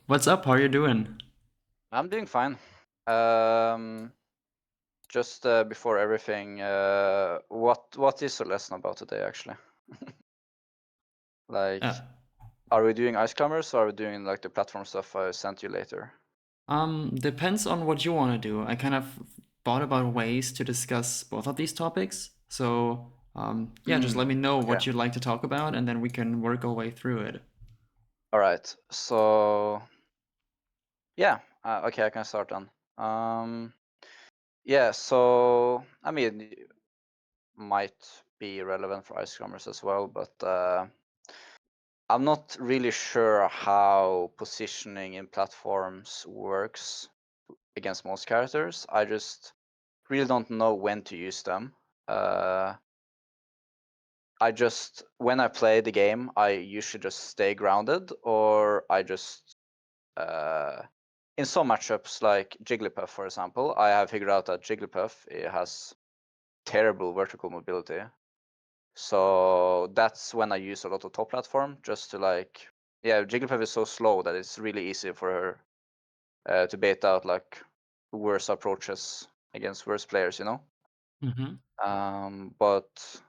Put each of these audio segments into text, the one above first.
What's up? How are you doing? I'm doing fine. Just before everything, what is the lesson about today actually? Like, Yeah. are we doing ice climbers or are we doing like the platform stuff I sent you later? Depends on what you want to do. I kind of thought about ways to discuss both of these topics. So, yeah, just let me know Okay. what you'd like to talk about, and then we can work our way through it. All right. So yeah. Okay, I can start then. Yeah. So I mean, it might be relevant for ice climbers as well, but I'm not really sure how positioning in platforms works against most characters. I just really don't know when to use them. Uh, when I play the game, I usually just stay grounded, or I just in some matchups like Jigglypuff, for example, I have figured out that Jigglypuff it has terrible vertical mobility. So that's when I use a lot of top platform just to yeah, Jigglypuff is so slow that it's really easy for her to bait out like worse approaches against worse players, you know. Mm-hmm. But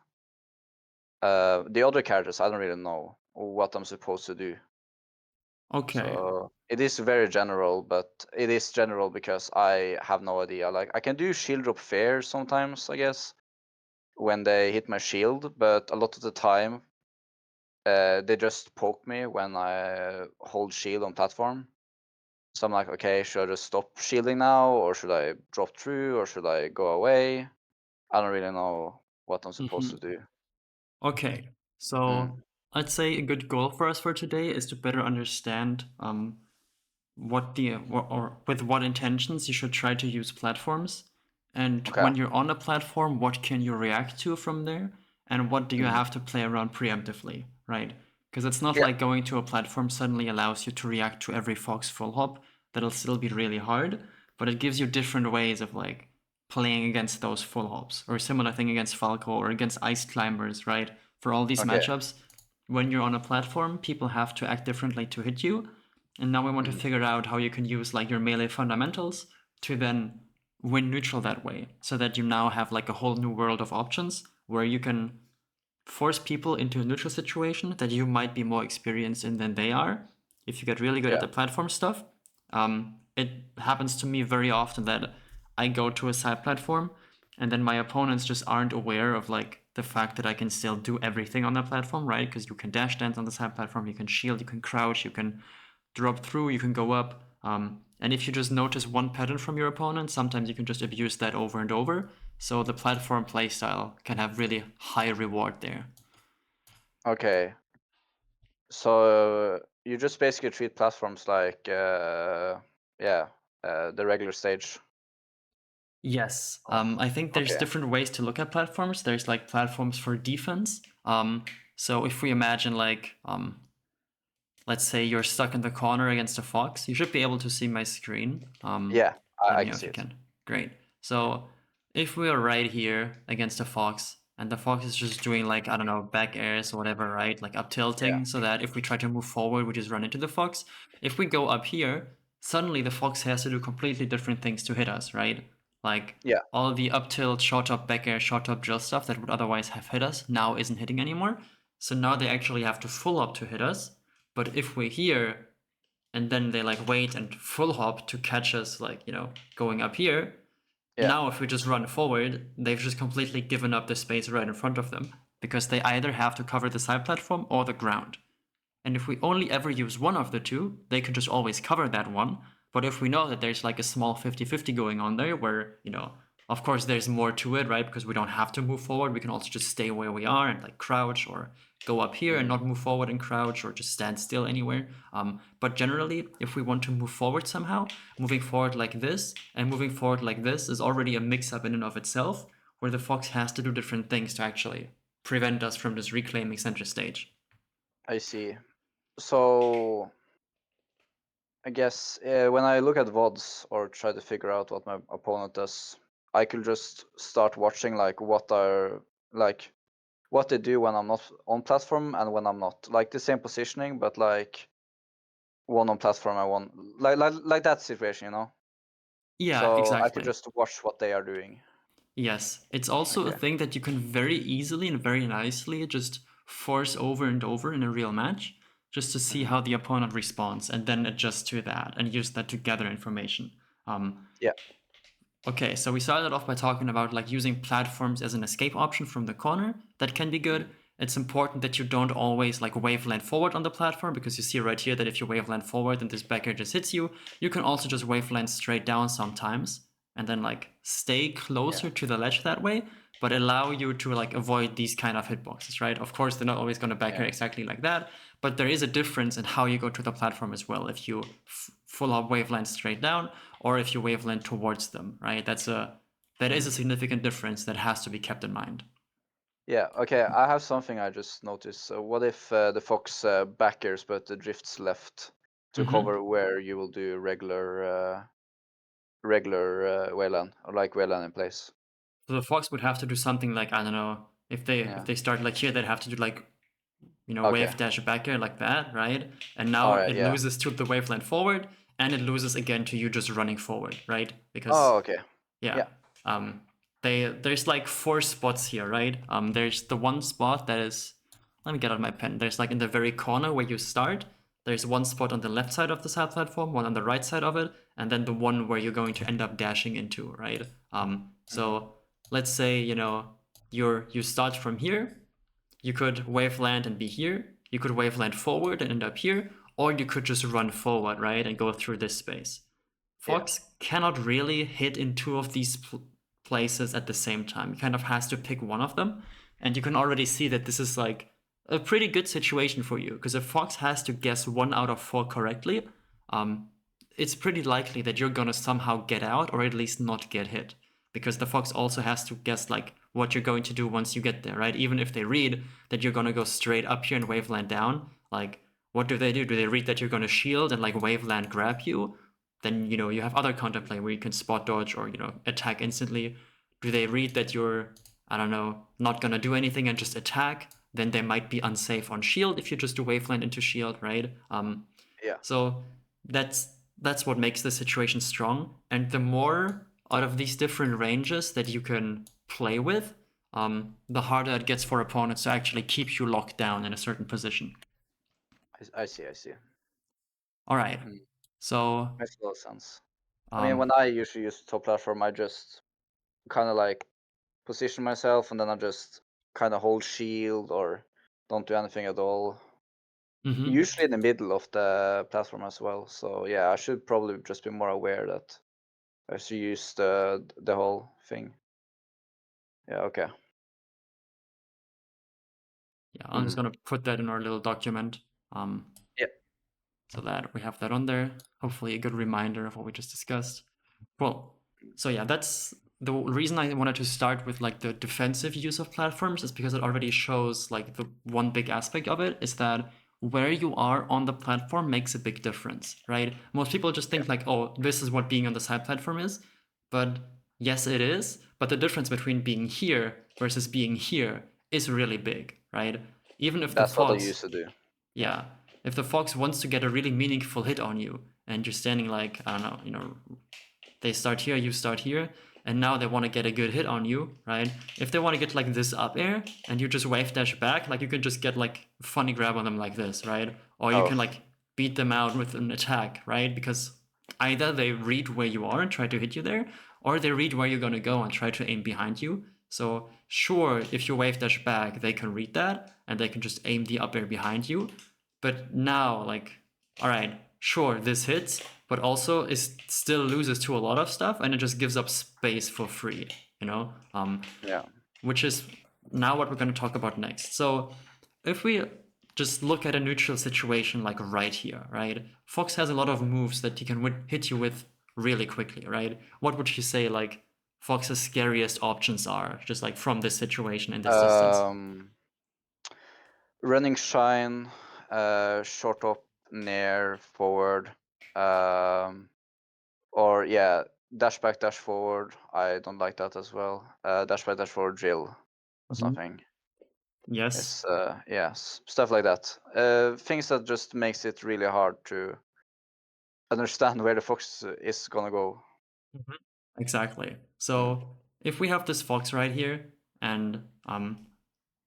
the other characters, I don't really know what I'm supposed to do. Okay. So it is very general, but it is general because I have no idea. Like I can do shield drop fair sometimes, I guess, when they hit my shield, but a lot of the time they just poke me when I hold shield on platform. So I'm like, okay, should I just stop shielding now, or should I drop through, or should I go away? I don't really know what I'm supposed Mm-hmm. to do. Okay. Mm. So I'd say a good goal for us for today is to better understand or with what intentions you should try to use platforms, and Okay. when you're on a platform, what can you react to from there, and what do you Mm. have to play around preemptively, right? Because it's not Yeah. like going to a platform suddenly allows you to react to every fox full hop. That'll still be really hard, but it gives you different ways of like playing against those full hops, or a similar thing against Falco or against ice climbers, right? For all these Okay. matchups, when you're on a platform, people have to act differently to hit you, and now we want to Mm. figure out how you can use like your melee fundamentals to then win neutral that way, so that you now have like a whole new world of options where you can force people into a neutral situation that you might be more experienced in than they are. If you get really good at Yeah. the platform stuff, it happens to me very often that I go to a side platform and then my opponents just aren't aware of like the fact that I can still do everything on the platform, right? Because you can dash dance on the side platform, you can shield, you can crouch, you can drop through, you can go up. And if you just notice one pattern from your opponent, sometimes you can just abuse that over and over. So the platform playstyle can have really high reward there. Okay. So you just basically treat platforms like yeah, the regular stage. Yes. I think there's Okay. different ways to look at platforms. There's like platforms for defense. So if we imagine like, let's say you're stuck in the corner against a fox, you should be able to see my screen. Yeah, Let I me know can if see you it. can. Great. So if we are right here against a fox, and the fox is just doing like, I don't know, back airs or whatever, right? Like up Yeah. tilting, so that if we try to move forward, we just run into the fox. If we go up here, suddenly the fox has to do completely different things to hit us, right? Like Yeah. all the up tilt, short up, back air, short up, drill stuff that would otherwise have hit us now isn't hitting anymore. So now they actually have to full up to hit us. But if we're here and then they like wait and full hop to catch us, like, going up here, Yeah. now if we just run forward, they've just completely given up the space right in front of them because they either have to cover the side platform or the ground. And if we only ever use one of the two, they can just always cover that one. But if we know that there's like a small 50-50 going on there where, of course there's more to it, right? Because we don't have to move forward. We can also just stay where we are and like crouch or go up here and Mm. not move forward and crouch or just stand still anywhere. But generally, if we want to move forward somehow, moving forward like this and moving forward like this is already a mix up in and of itself where the fox has to do different things to actually prevent us from just reclaiming center stage. I see. So I guess when I look at VODs or try to figure out what my opponent does, I could just start watching like what they do when I'm not on platform and when I'm not. Like the same positioning, but like one on platform and one like that situation, you know. Yeah, So I could exactly. just watch what they are doing. Yes, it's also a Okay. thing that you can very easily and very nicely just force over and over in a real match, just to see Hmm. how the opponent responds, and then adjust to that and use that to gather information. Yeah. Okay, so we started off by talking about like using platforms as an escape option from the corner. That can be good. Mm. It's important that you don't always like waveland forward on the platform, because you see right here that if you waveland forward and this backer just hits you, you can also just waveland straight down sometimes and then like stay Yeah. closer to the ledge that way, but allow you to like avoid these kind of hitboxes, right? Of course, they're not always going to backer Yeah. exactly like that, but there is a difference in how you go to the platform as well. If you full up waveland straight down, or if you waveland towards them, right? That is a Mm. significant difference that has to be kept in mind. Yeah. Okay. I have something I just noticed. So what if the fox backers but the drifts left to Mm-hmm. cover where you will do regular wayland or like wayland in place? So the fox would have to do something like, I don't know, if Yeah. they start like here, they'd have to do like, Okay. wave dash backer like that, right? And All now right. it Yeah. loses to the waveland forward, and it loses again to you just running forward, right? Because Oh. Okay. yeah, Yeah. um, there's like four spots here, right? There's the one spot that is, let me get out my pen. There's like in the very corner where you start. There's one spot on the left side of the side platform, one on the right side of it, and then the one where you're going to end up dashing into, right? Hmm. So let's say you start from here, you could waveland and be here. You could waveland forward and end up here, or you could just run forward, right, and go through this space. Yeah. Fox cannot really hit in two of these places at the same time. He kind of has to pick one of them, and you can already see that this is like a pretty good situation for you, because if Fox has to guess one out of four correctly, um, it's pretty likely that you're gonna somehow get out or at least not get hit, because the fox also has to guess like what you're going to do once you get there, right? Even if they read that you're gonna go straight up here and waveland down, like what do they do? Do they read that you're gonna shield and like waveland grab you? Then you have other counterplay where you can spot dodge or attack instantly. Do they read that you're, I don't know, not gonna do anything and just attack? Then they might be unsafe on shield if you just do waveland into shield, right? Yeah. So that's what makes the situation strong. And the more out of these different ranges that you can play with, the harder it gets for opponents to actually keep you locked down in a certain position. I see. I see. All right. Mm. So Makes a lot of sense. I mean, um, when I usually use top platform, I just kind of like position myself and then I just kind of hold shield or don't do anything at all. mhm. Usually in the middle of the platform as well. So yeah, I should probably just be more aware that I should use the whole thing. Yeah. Okay. Yeah, I'm just Mm. gonna put that in our little document. Um, Yeah. so that we have that on there. Hopefully, a good reminder of what we just discussed. Cool. So yeah, that's the reason I wanted to start with like the defensive use of platforms, is because it already shows like the one big aspect of it is that where you are on the platform makes a big difference, right? Most people just Yeah. think like, oh, this is what being on the side platform is, but yes, it is. But the difference between being here versus being here is really big, right? Even if the That's what I fox used to do. Yeah. yeah. If the fox wants to get a really meaningful hit on you and you're standing like, I don't know, they start here, you start here, and now they want to get a good hit on you, right? If they want to get like this up air and you just wave dash back, like you can just get like a funny grab on them like this, right? Or you Oh. can like beat them out with an attack, right? Because either they read where you are and try to hit you there, or they read where you're gonna go and try to aim behind you. So sure, if you wave dash back, they can read that and they can just aim the up air behind you. But now, like, all right, sure, this hits, but also it still loses to a lot of stuff, and it just gives up space for free, you know. Yeah. Which is now what we're going to talk about next. So, if we just look at a neutral situation like right here, right? Fox has a lot of moves that he can hit you with really quickly, right? What would you say like Fox's scariest options are, just like from this situation in this distance? Um. Running shine, short up, near, forward, or yeah, dash back, dash forward. I don't like that as well. Dash back, dash forward, drill, or Mm-hmm. something. Yes. It's yeah, stuff like that. Things that just makes it really hard to understand where the fox is gonna go. Mhm. Exactly. Mm. So if we have this fox right here, and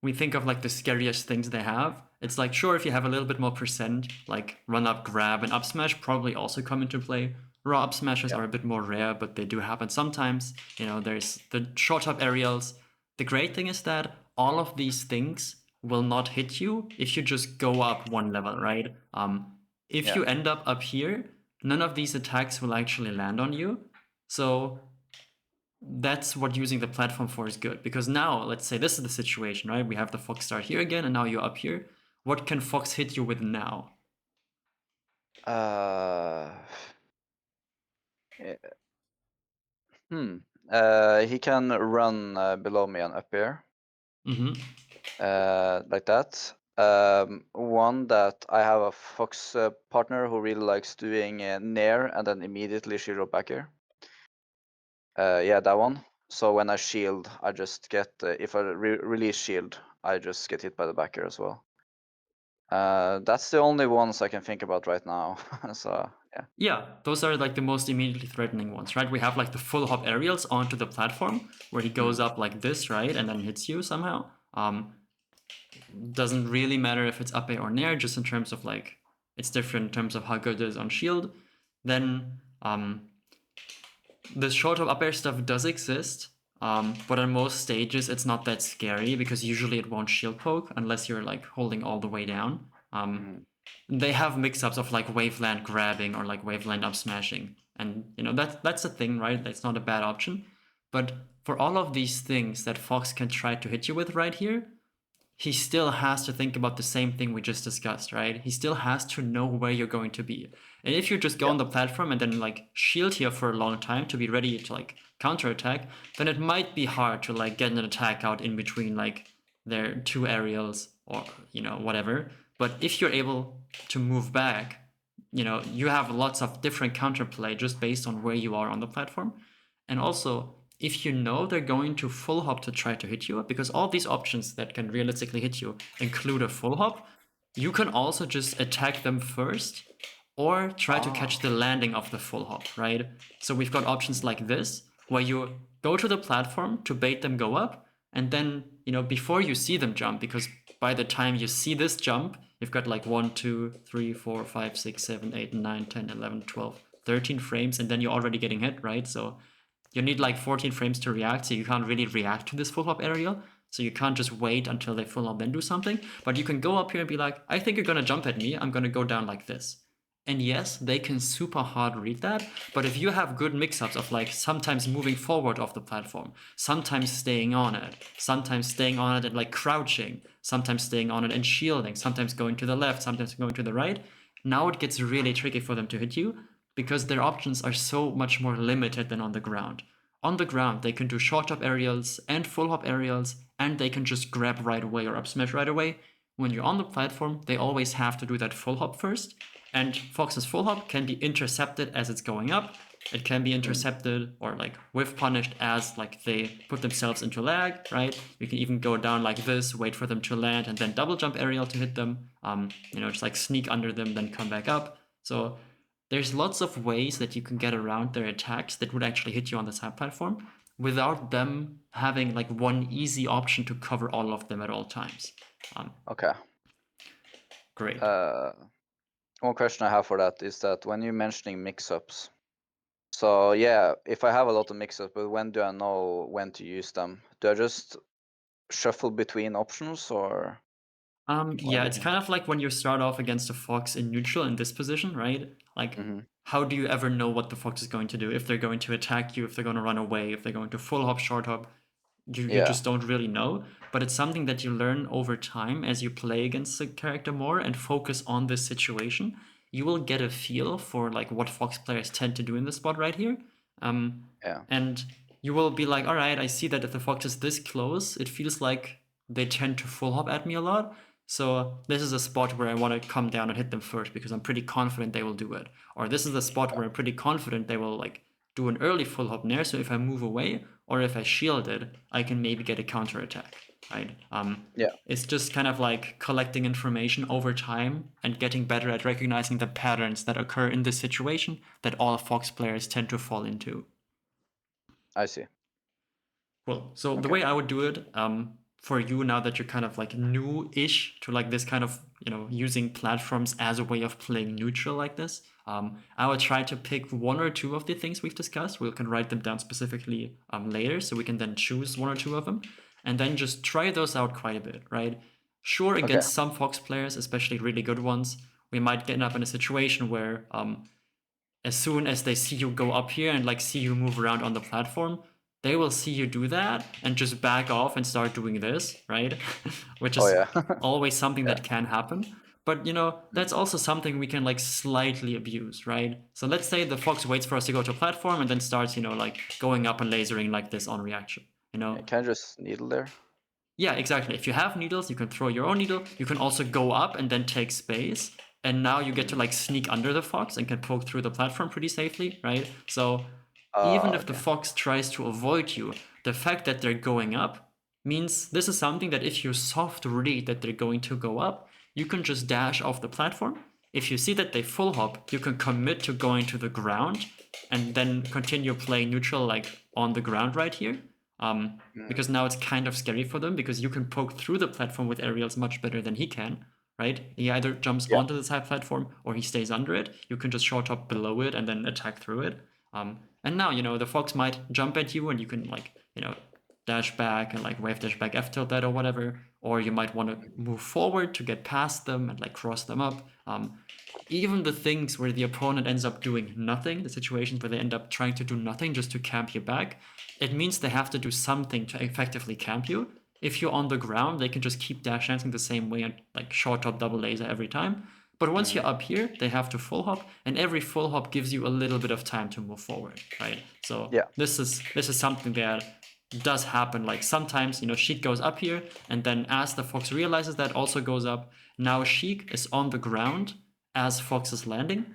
we think of like the scariest things they have, it's like, sure, if you have a little bit more percent, like run up, grab, and up smash probably also come into play. Raw up smashes Yeah. are a bit more rare, but they do happen sometimes. You know, there's the short up aerials. The great thing is that all of these things will not hit you if you just go up one level, right? If Yeah. you end up here, none of these attacks will actually land on you. So that's what using the platform for is good, because now let's say this is the situation, right? We have the fox start here again, and now you're up here. What can fox hit you with now? Uh, eh, he can run below me and up here, Mm-hmm. like that. One that I have a fox partner who really likes doing nair and then immediately shield back here. Yeah, that one. So when I shield, I just get if I release shield, I just get hit by the backer as well. That's the only ones I can think about right now. So yeah. Yeah, those are like the most immediately threatening ones, right? We have like the full hop aerials onto the platform where he goes up like this, right, and then hits you somehow. Doesn't really matter if it's up air or nair, just in terms of like it's different in terms of how good it is on shield. Then the short of up air stuff does exist, but on most stages it's not that scary because usually it won't shield poke unless you're like holding all the way down. Mhm. They have mix-ups of like waveland grabbing or like waveland up smashing, and you know that's a thing, right? That's not a bad option. But for all of these things that Fox can try to hit you with right here, he still has to think about the same thing we just discussed, right? He still has to know where you're going to be. And if you just go Yeah. on the platform and then like shield here for a long time to be ready to like counterattack, then it might be hard to like get an attack out in between like their two aerials or you know whatever. But if you're able to move back, you know, you have lots of different counterplay just based on where you are on the platform. And also, if you know they're going to full hop to try to hit you, because all these options that can realistically hit you include a full hop, you can also just attack them first or try to catch Oh. the landing of the full hop, right? So we've got options like this, where you go to the platform to bait them go up, and then, you know, before you see them jump, because by the time you see this jump, you've got like 1, 2, 3, 4, 5, 6, 7, 8, 9, 10, 11, 12, 13 frames, and then you're already getting hit, right? So you need like 14 frames to react, so you can't really react to this full hop aerial. So you can't just wait until they full hop then do something. But you can go up here and be like, I think you're gonna jump at me, I'm gonna go down like this. And yes, they can super hard read that, but if you have good mix-ups of like sometimes moving forward off the platform, sometimes staying on it, sometimes staying on it and like crouching, sometimes staying on it and shielding, sometimes going to the left, sometimes going to the right, now it gets really tricky for them to hit you because their options are so much more limited than on the ground. On the ground, they can do short hop aerials and full hop aerials, and they can just grab right away or up smash right away. When you're on the platform, they always have to do that full hop first, and Fox's full hop can be intercepted as it's going up. It can be Mm. intercepted or like whiff punished as like they put themselves into lag, right? You can even go down like this, wait for them to land, and then double jump aerial to hit them. You know, just like sneak under them, then come back up. So there's lots of ways that you can get around their attacks that would actually hit you on the side platform without them having like one easy option to cover all of them at all times. Okay. Great. One question I have for that is that when you're mentioning mix-ups, so yeah, if I have a lot of mix-ups, but when do I know when to use them? Do I just shuffle between options or what Yeah, do you it's think? kind of like when you start off against a fox in neutral in this position, right? Like, Mm-hmm. how do you ever know what the fox is going to do? If they're going to attack you, if they're going to run away, if they're going to full hop, short hop, you Yeah. just don't really know. But it's something that you learn over time as you play against the character more and focus on this situation. You will get a feel for like what fox players tend to do in this spot right here. Yeah. And you will be like, all right, I see that if the fox is this close, it feels like they tend to full hop at me a lot. So this is a spot where I want to come down and hit them first because I'm pretty confident they will do it. Or this is the spot where I'm pretty confident they will like do an early full hop nair. So if I move away or if I shield it, I can maybe get a counter attack. right? Yeah, It's just kind of like collecting information over time and getting better at recognizing the patterns that occur in this situation that all Fox players tend to fall into. I see. Cool. So the Okay. way I would do it, for you now that you're kind of like new-ish to like this kind of, using platforms as a way of playing neutral like this, I would try to pick one or two of the things we've discussed. We can write them down specifically later, so we can then choose one or two of them, and then just try those out quite a bit, right? Sure, Okay. against some Fox players, especially really good ones, we might get up in a situation where as soon as they see you go up here and like see you move around on the platform, they will see you do that and just back off and start doing this, right? Which Oh is yeah. always something Yeah. that can happen. But Mm. that's also something we can like slightly abuse, right? So let's say the fox waits for us to go to a platform and then starts, like going up and lasering like this on reaction. Yeah, can I just needle there? Yeah, exactly. If you have needles, you can throw your own needle. You can also go up and then take space. And now you get to Mm. like sneak under the fox and can poke through the platform pretty safely, right? So even Ah, if the okay. fox tries to avoid you, the fact that they're going up means this is something that if you soft read that they're going to go up, you can just dash off the platform. If you see that they full hop, you can commit to going to the ground and then continue playing neutral like on the ground right here. Mm. Because now it's kind of scary for them because you can poke through the platform with aerials much better than he can, right? He either jumps Yeah. onto the side platform or he stays under it. You can just short hop below it and then attack through it. And now, the fox might jump at you and you can like, dash back and like wave dash back F tilt that or whatever. Or you might want to move forward to get past them and like cross them up. Even the things where the opponent ends up doing nothing, the situations where they end up trying to do nothing just to camp you back, it means they have to do something to effectively camp you. If you're on the ground, they can just keep dash dancing the same way and like short hop double laser every time. But once you're Mm. up here, they have to full hop, and every full hop gives you a little bit of time to move forward, right? So Yeah. this is something that does happen. Like sometimes, Sheik goes up here, and then as the fox realizes that, also goes up. Now Sheik is on the ground as Fox is landing.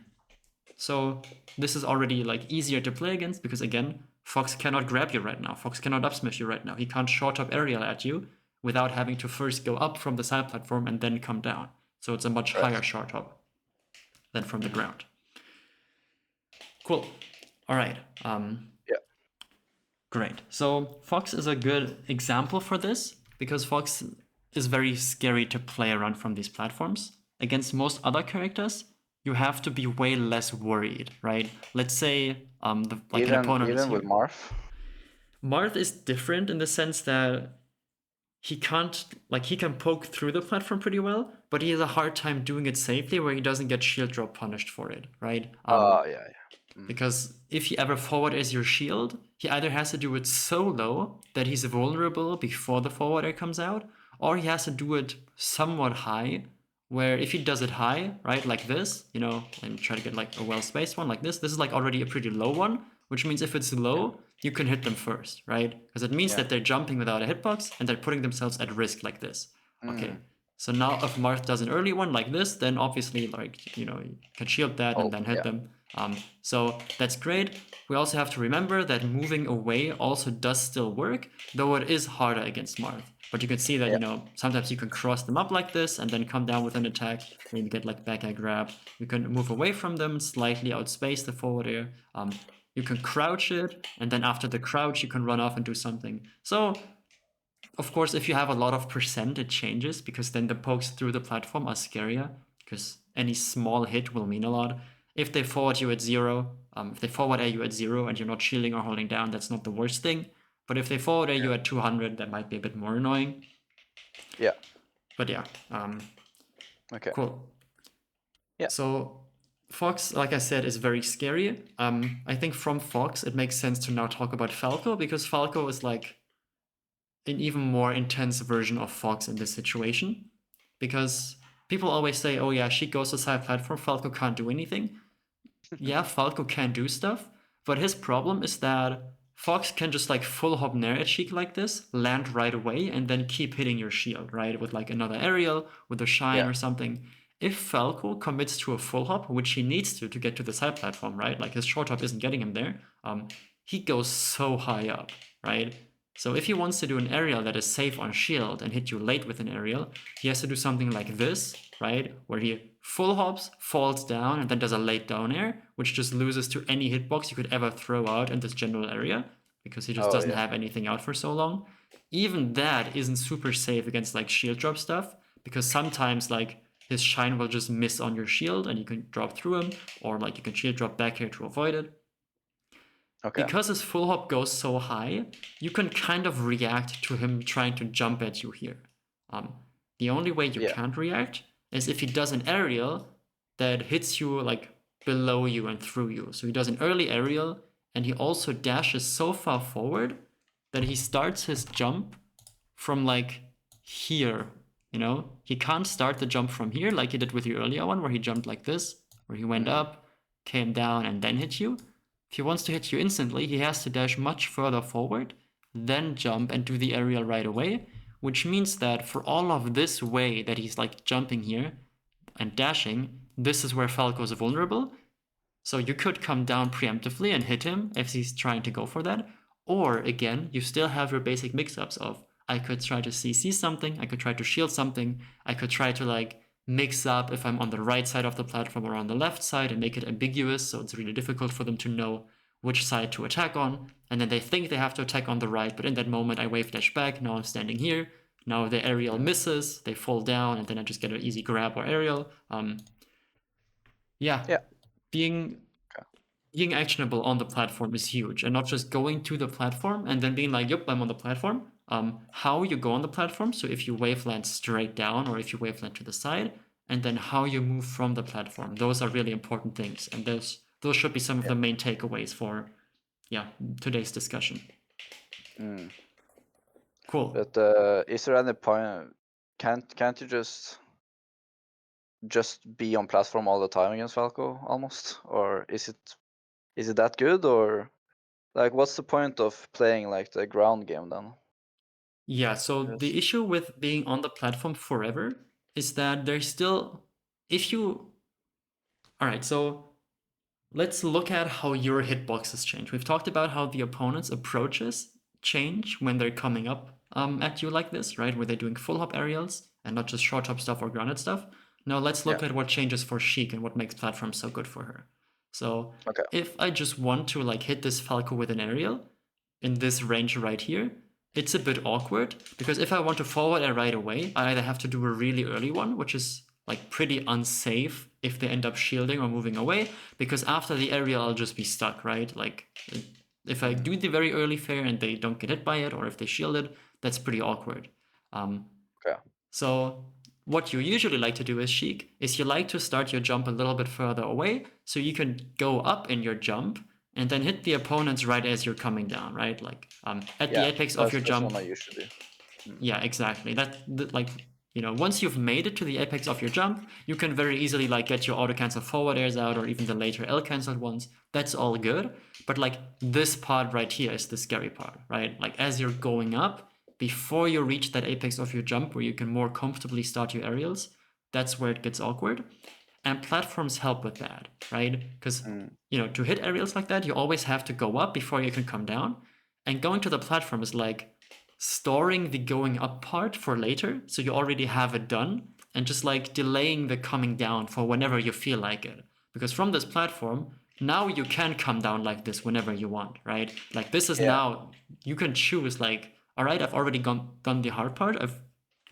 So this is already like easier to play against because again, Fox cannot grab you right now. Fox cannot up smash you right now. He can't short up aerial at you without having to first go up from the side platform and then come down. So it's a much Right. higher short hop than from the ground. Cool. All right. Yeah. Great. So Fox is a good example for this because Fox is very scary to play around from these platforms. Against most other characters, you have to be way less worried, right? Let's say like an opponent is Even with here. Marth. Marth is different in the sense that he can't like he can poke through the platform pretty well, but he has a hard time doing it safely where he doesn't get shield drop punished for it, right? Yeah, yeah. Mm. Because if he ever forward as your shield, he either has to do it so low that he's vulnerable before the forwarder comes out, or he has to do it somewhat high, where if he does it high, right, like this, and try to get like a well-spaced one like this is like already a pretty low one, which means if it's Yeah. low, you can hit them first, right? Because it means Yeah. that they're jumping without a hitbox and they're putting themselves at risk like this. Okay. Mm. So now if Marth does an early one like this, then obviously like, you can shield that and Oh, then hit yeah. them. So that's great. We also have to remember that moving away also does still work, though it is harder against Marth. But you can see that, Yeah. sometimes you can cross them up like this and then come down with an attack, maybe get like back air grab. You can move away from them, slightly outspace the forwarder. You can crouch it, and then after the crouch, you can run off and do something. So of course, if you have a lot of percent, it changes because then the pokes through the platform are scarier because any small hit will mean a lot. If they forward you at 0, if they forward you at 0 and you're not shielding or holding down, that's not the worst thing. But if they forward you at 200, that might be a bit more annoying. Yeah. But yeah, Okay. cool. Yeah. So Fox, like I said, is very scary. I think from Fox, it makes sense to now talk about Falco because Falco is like an even more intense version of Fox in this situation. Because people always say, oh yeah, she goes to side platform, Falco can't do anything. Yeah, Falco can do stuff, but his problem is that Fox can just like full hop nair at Sheik like this, land right away, and then keep hitting your shield, right? With like another aerial, with a shine Yeah. or something. If Falco commits to a full hop, which he needs to get to the side platform, right? Like his short hop isn't getting him there, he goes so high up, right? So if he wants to do an aerial that is safe on shield and hit you late with an aerial, he has to do something like this, right? Where he full hops, falls down, and then does a late down air, which just loses to any hitbox you could ever throw out in this general area, because he just doesn't have anything out for so long. Even that isn't super safe against like shield drop stuff, because sometimes like his shine will just miss on your shield and you can drop through him, or like you can shield drop back here to avoid it. Okay. Because his full hop goes so high, you can kind of react to him trying to jump at you here. The only way you can't react is if he does an aerial that hits you like below you and through you. So he does an early aerial, and he also dashes so far forward that he starts his jump from like here. You know, he can't start the jump from here like he did with your earlier one, where he jumped like this, where he went up, came down, and then hit you. If he wants to hit you instantly, he has to dash much further forward, then jump and do the aerial right away, which means that for all of this way that he's like jumping here and dashing, this is where Falco is vulnerable. So you could come down preemptively and hit him if he's trying to go for that. Or again, you still have your basic mix-ups of I could try to CC something, I could try to shield something, I could try to like mix up if I'm on the right side of the platform or on the left side and make it ambiguous, so it's really difficult for them to know which side to attack on. And then they think they have to attack on the right, but in that moment I wave dash back, now I'm standing here. Now the aerial misses, they fall down, and then I just get an easy grab or aerial. Yeah, being actionable on the platform is huge, and not just going to the platform and then being like, yep, I'm on the platform. How you go on the platform, so if you waveland straight down or if you waveland to the side, and then how you move from the platform. Those are really important things, and those should be some of the main takeaways for today's discussion. Cool. But is there any point? Can't you just be on platform all the time against Falco almost, or is it that good, or like what's the point of playing like the ground game then? Yeah, so the issue with being on the platform forever is that there's still, if you, all right, so let's look at how your hitboxes change. We've talked about how the opponent's approaches change when they're coming up at you like this, right? Where they're doing full hop aerials and not just short hop stuff or grounded stuff. Now let's look at what changes for Sheik and what makes platform so good for her. So if I just want to like hit this Falco with an aerial in this range right here, it's a bit awkward because if I want to forward air right away, I either have to do a really early one, which is like pretty unsafe if they end up shielding or moving away, because after the aerial I'll just be stuck, right? Like if I do the very early fair and they don't get hit by it, or if they shield it, that's pretty awkward. So what you usually like to do as Sheik is you like to start your jump a little bit further away so you can go up in your jump and then hit the opponents right as you're coming down, right? Like at the apex of your jump. That's what I usually do. Yeah, exactly. That like, you know, once you've made it to the apex of your jump, you can very easily like get your auto cancel forward airs out or even the later L cancelled ones. That's all good. But like this part right here is the scary part, right? Like as you're going up, before you reach that apex of your jump where you can more comfortably start your aerials, that's where it gets awkward. And platforms help with that, right? Because you know, to hit aerials like that, you always have to go up before you can come down. And going to the platform is like storing the going up part for later, so you already have it done, and just like delaying the coming down for whenever you feel like it. Because from this platform, now you can come down like this whenever you want, right? Like this is now, you can choose like, all right, I've already done the hard part, I've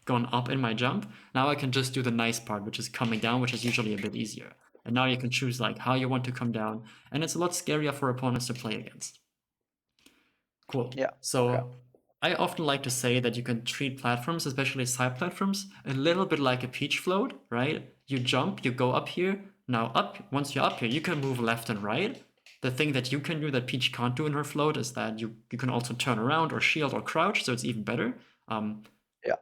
gone up in my jump, now I can just do the nice part, which is coming down, which is usually a bit easier. And now you can choose like how you want to come down, and it's a lot scarier for opponents to play against. Cool. So I often like to say that you can treat platforms, especially side platforms, a little bit like a peach float, right? You jump, you go up here. Now up, once you're up here, you can move left and right. The thing that you can do that Peach can't do in her float is that you can also turn around or shield or crouch, so it's even better.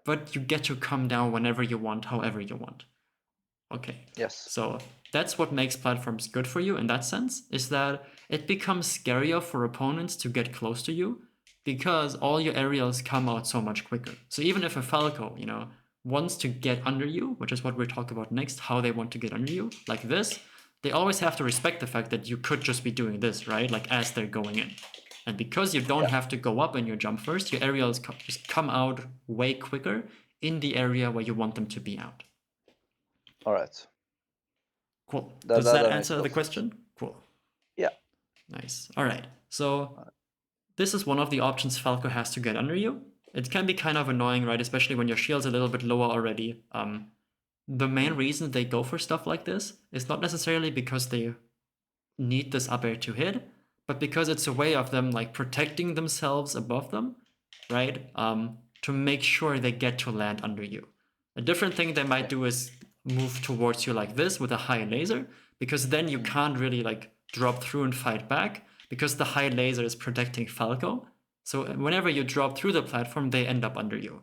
But you get to come down whenever you want, however you want. Okay. Yes. So that's what makes platforms good for you in that sense, is that it becomes scarier for opponents to get close to you because all your aerials come out so much quicker. So even if a Falco, you know, wants to get under you, which is what we'll talk about next, how they want to get under you, like this, they always have to respect the fact that you could just be doing this, right? Like as they're going in. And because you don't have to go up when you jump first, your aerials just come out way quicker in the area where you want them to be out. All right. Cool. That Does that, that that makes a answer lot the of sense. question? Cool. Yeah. Nice. All right. So Uh, this is one of the options Falco has to get under you. It can be kind of annoying, right? Especially when your shield's a little bit lower already. The main mm, reason they go for stuff like this is not necessarily because they need this up air to hit, but because it's a way of them like protecting themselves above them, right? To make sure they get to land under you. A different thing they might yeah. do is move towards you like this with a high laser, because then you Mm, can't really like drop through and fight back because the high laser is protecting Falco. So whenever you drop through the platform, they end up under you.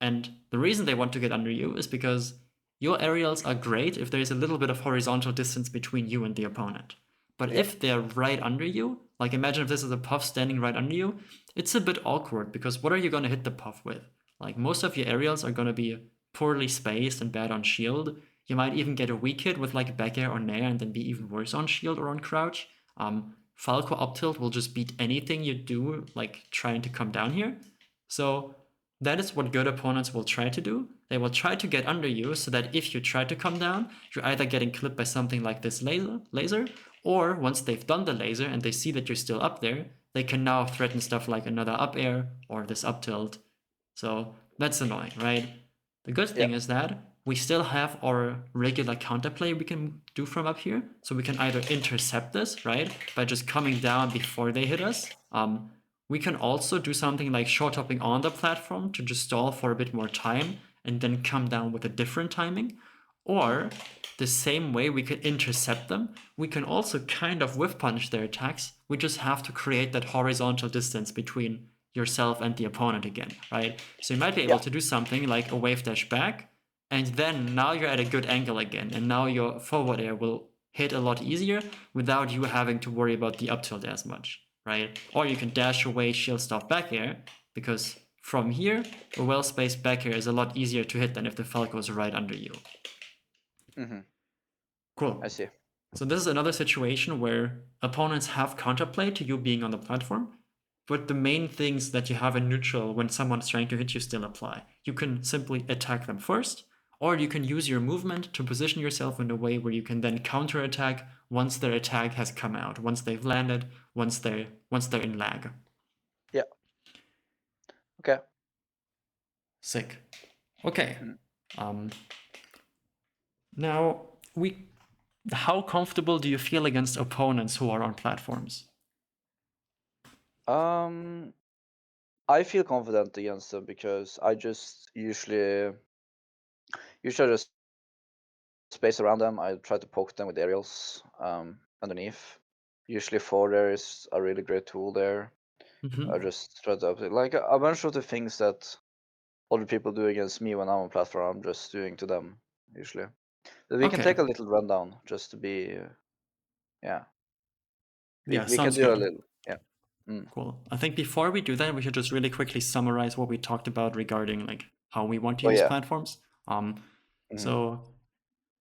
And the reason they want to get under you is because your aerials are great if there's a little bit of horizontal distance between you and the opponent. But yeah. if they're right under you, like imagine if this is a puff standing right under you, it's a bit awkward because what are you going to hit the puff with? Like most of your aerials are going to be poorly spaced and bad on shield. You might even get a weak hit with like back air or nair and then be even worse on shield or on crouch. Falco up tilt will just beat anything you do, like trying to come down here. So that is what good opponents will try to do. They will try to get under you so that if you try to come down, you're either getting clipped by something like this laser, or once they've done the laser and they see that you're still up there, they can now threaten stuff like another up air or this up tilt. So that's annoying, right? The good Yeah. thing is that we still have our regular counterplay we can do from up here. So we can either intercept this, right, by just coming down before they hit us. We can also do something like short hopping on the platform to just stall for a bit more time and then come down with a different timing. Or the same way we could intercept them, we can also kind of whiff punch their attacks. We just have to create that horizontal distance between yourself and the opponent again, right? So you might be able Yeah. to do something like a wave dash back, and then now you're at a good angle again, and now your forward air will hit a lot easier without you having to worry about the up tilt as much, right? Or you can dash away shield stop back air, because from here, a well-spaced back air is a lot easier to hit than if the Falco is right under you. Mm-hmm. I Cool. see. So this is another situation where opponents have counterplay to you being on the platform, but the main things that you have in neutral when someone's trying to hit you still apply. You can simply attack them first, or you can use your movement to position yourself in a way where you can then counterattack once their attack has come out, once they've landed, once they're in lag. Yeah. Okay. Sick. Okay. Mm. Um, now we how comfortable do you feel against opponents who are on platforms? Um, I feel confident against them because I just usually just space around them. I try to poke them with aerials underneath. Usually forward is a really great tool there. I Mm-hmm. just try to like a bunch of the things that other people do against me when I'm on platform. I'm just doing to them usually. But we can Okay. take a little rundown just to be yeah. Yeah, We can sounds do a good. little yeah. Mm. Cool. I think before we do that, we should just really quickly summarize what we talked about regarding like how we want to Oh use yeah. platforms. Mhm. So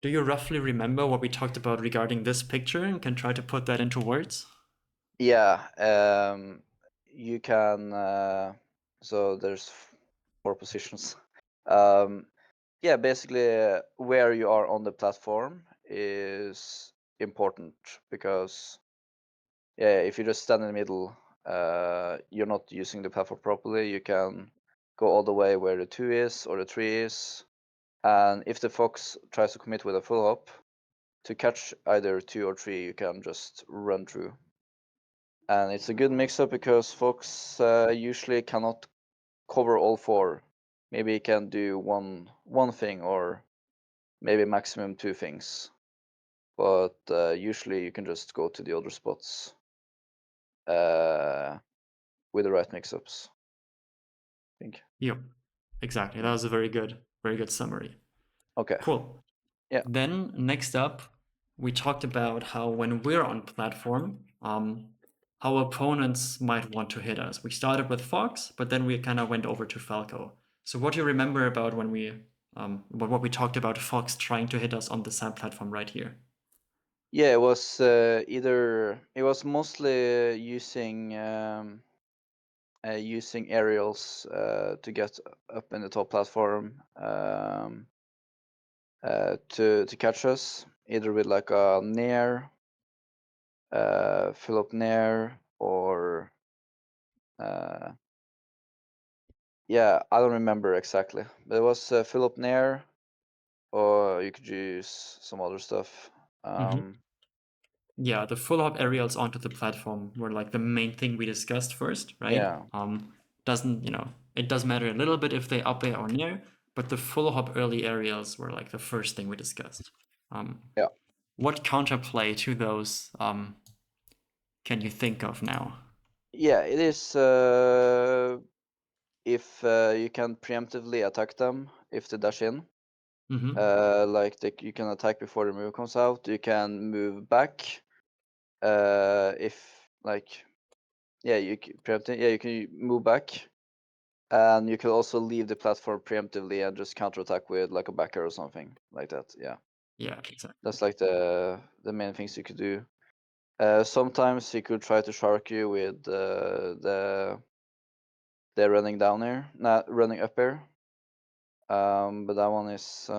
do you roughly remember what we talked about regarding this picture and can try to put that into words? Yeah, you can. So there's four positions. Um, yeah, basically, where you are on the platform is important because yeah, if you just stand in the middle, you're not using the platform properly. You can go all the way where the 2 is or the 3 is, and if the fox tries to commit with a full hop to catch either 2 or 3, you can just run through. And it's a good mix-up because Fox usually cannot cover all four. Maybe he can do one thing or maybe maximum two things. But usually you can just go to the other spots uh, with the right mix-ups. I think. Yep. Exactly. That Mm. was a very good summary. Okay. Cool. Yeah. Then next up, we talked about how when we're on platform, how opponents might want to hit us. We started with Fox, but then we kind of went over to Falco. So what do you remember about when we what we talked about Fox trying to hit us on the same platform right here? Yeah, it was either it was mostly using aerials to get up in the top platform to catch us, either with like a nair, fill up nair, or yeah, I don't remember exactly, but it was fill up nair, or you could use some other stuff. Mm-hmm. Yeah, the full hop aerials onto the platform were like the main thing we discussed first, right? Yeah, Doesn't, it does matter a little bit if they up air or near, but the full hop early aerials were like the first thing we discussed. yeah, What counterplay to those can you think of now? yeah. It is if you can preemptively attack them if they dash in. Mm-hmm. Like you can attack before the move comes out. You can move back. If like yeah, preempting. Yeah, you can move back, and you can also leave the platform preemptively and just counterattack with like a backer or something like that. Yeah, Yeah, exactly. that's like the main things you could do. Sometimes he could try to shark you with the running down air, not running up air. But that one is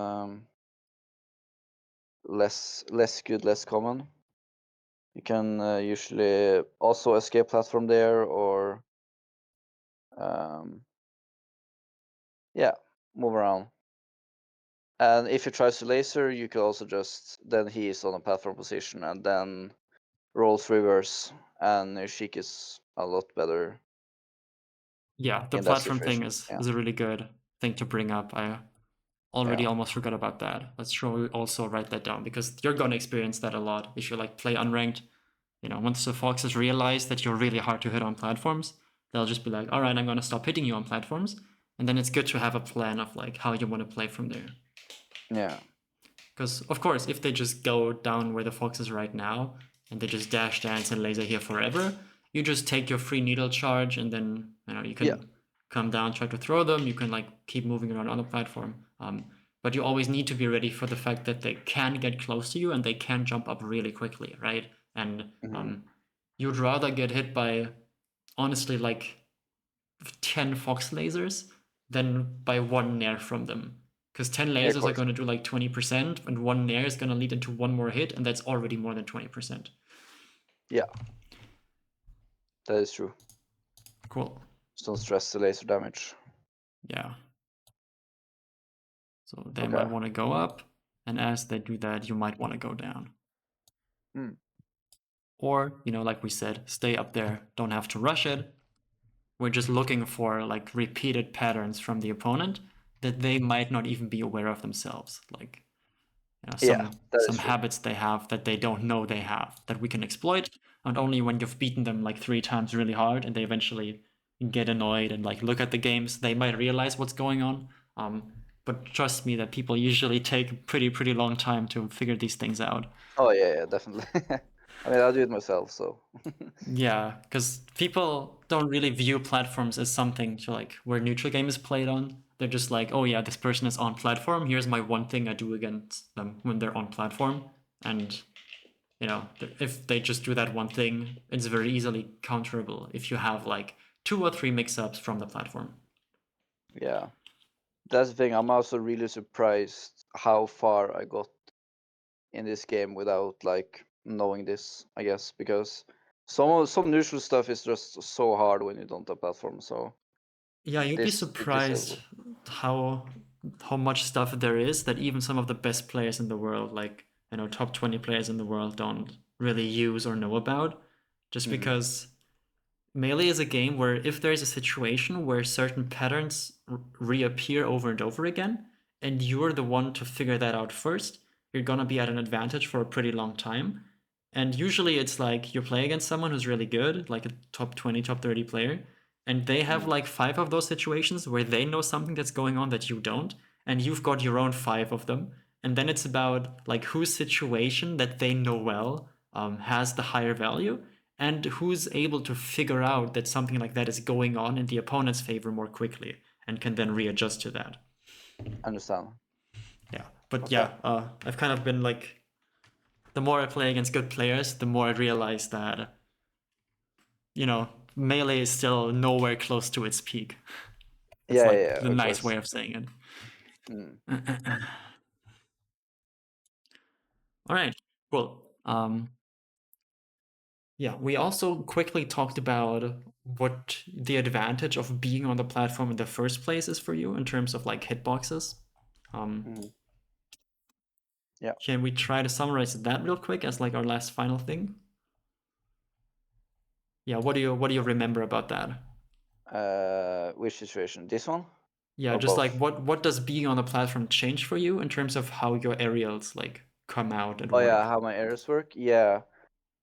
less good, less common. You can usually also escape platform there, or yeah, move around. And if he tries to laser, you can also just then he is on a platform position and then rolls reverse, and Sheik is a lot better Yeah, the in that platform thing situation. is Yeah, is a really good thing to bring up. I already yeah, almost forgot about that. Let's sure also write that down because you're gonna experience that a lot if you like play unranked. Once the foxes realize that you're really hard to hit on platforms, they'll just be like, all right, I'm gonna stop hitting you on platforms. And then it's good to have a plan of like how you want to play from there. yeah. Because of course, if they just go down where the fox is right now and they just dash dance and laser here forever, you just take your free needle charge and then you Yeah, can come down, try to throw them. You can like keep moving around on the platform. But you always need to be ready for the fact that they can get close to you and they can jump up really quickly, right? And hmm you'd rather get hit by honestly like 10 fox lasers than by one nair from them. Because 10 yeah, of lasers are course. going to do like 20%, and one nair is going to lead into one more hit, and that's already more than 20%. Yeah, that is true. Cool. Just don't stress the laser damage. Yeah. So they might Okay. want to go up, and as they do that, you might want to go down. Hmm. Or, like we said, stay up there, don't have to rush it. We're just looking for like repeated patterns from the opponent that they might not even be aware of themselves. Like Yeah, some that is some true. habits they have that they don't know they have that we can exploit, and only when you've beaten them like 3 times really hard and they eventually get annoyed and like look at the games, they might realize what's going on. But trust me that people usually take a pretty long time to figure these things out. Oh yeah, yeah, definitely. I mean, I do it myself, so Yeah, because people don't really view platforms as something to like where neutral game is played on. They're just like, oh yeah, this person is on platform. Here's my one thing I do against them when they're on platform, and if they just do that one thing, it's very easily counterable if you have like 2 or 3 mix-ups from the platform. yeah. That's the thing. I'm also really surprised how far I got in this game without like knowing this, I guess, because some neutral stuff is just so hard when you don't have platform. So Yeah, you'd be this surprised how much stuff there is that even some of the best players in the world, like top 20 players in the world, don't really use or know about, just hmm because Melee is a game where if there's a situation where certain patterns reappear over and over again, and you're the one to figure that out first, you're gonna be at an advantage for a pretty long time. And usually it's like you play against someone who's really good, like a top 20, top 30 player, and they have hmm like 5 of those situations where they know something that's going on that you don't, and you've got your own 5 of them. And then it's about like whose situation that they know well has the higher value and who's able to figure out that something like that is going on in the opponent's favor more quickly and can then readjust to that. Understand. Yeah, but Okay. yeah, I've kind of been like the more I play against good players, the more I realize that, you know, melee is still nowhere close to its peak. That's Yeah, yeah, like yeah, the of nice course. way of saying Mm. it. All right, cool. Yeah, we also quickly talked about what the advantage of being on the platform in the first place is for you in terms of like hitboxes. Mhm. Yeah. Can we try to summarize that real quick as like our last final thing? Yeah, what do you remember about that? Which situation? This one Yeah, or just like both? what does being on the platform change for you in terms of how your aerials like come out and Oh yeah, work? how my errors work? Yeah.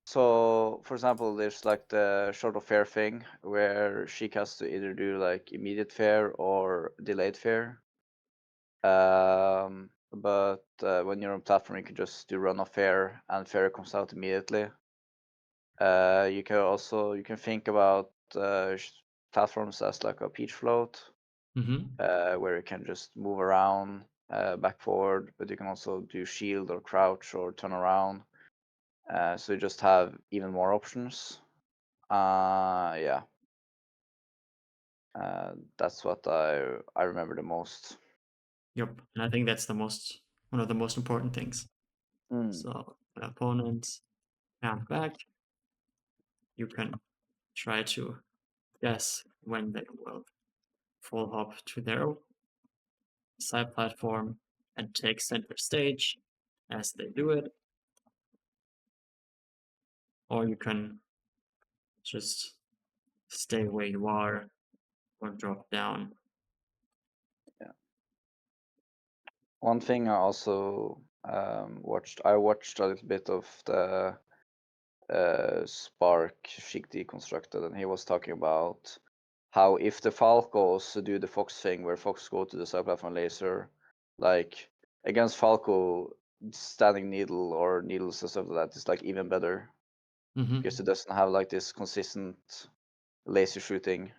So, for example, there's like the short of fair thing where Sheik has to either do like immediate fair or delayed fair. But when you're on platform, you can just do run of fair, and fair comes out immediately. You can think about platforms as like a peach float, Mm-hmm. where you can just move around back forward, but you can also do shield or crouch or turn around. So you just have even more options. Yeah, that's what I remember the most. Yep. And I think that's one of the most important things. Mm, So the opponents hand back, you can try to guess when they will full hop to their side platform and take center stage as they do it, or you can just stay where you are or drop down. yeah. One thing I also I watched a little bit of the Spark Chic Deconstructed, and he was talking about how if the Falcos do the Fox thing, where Fox go to the side platform laser, like against Falco, standing needle or needles and stuff like that is like even better because Mm-hmm. it doesn't have like this consistent laser shooting.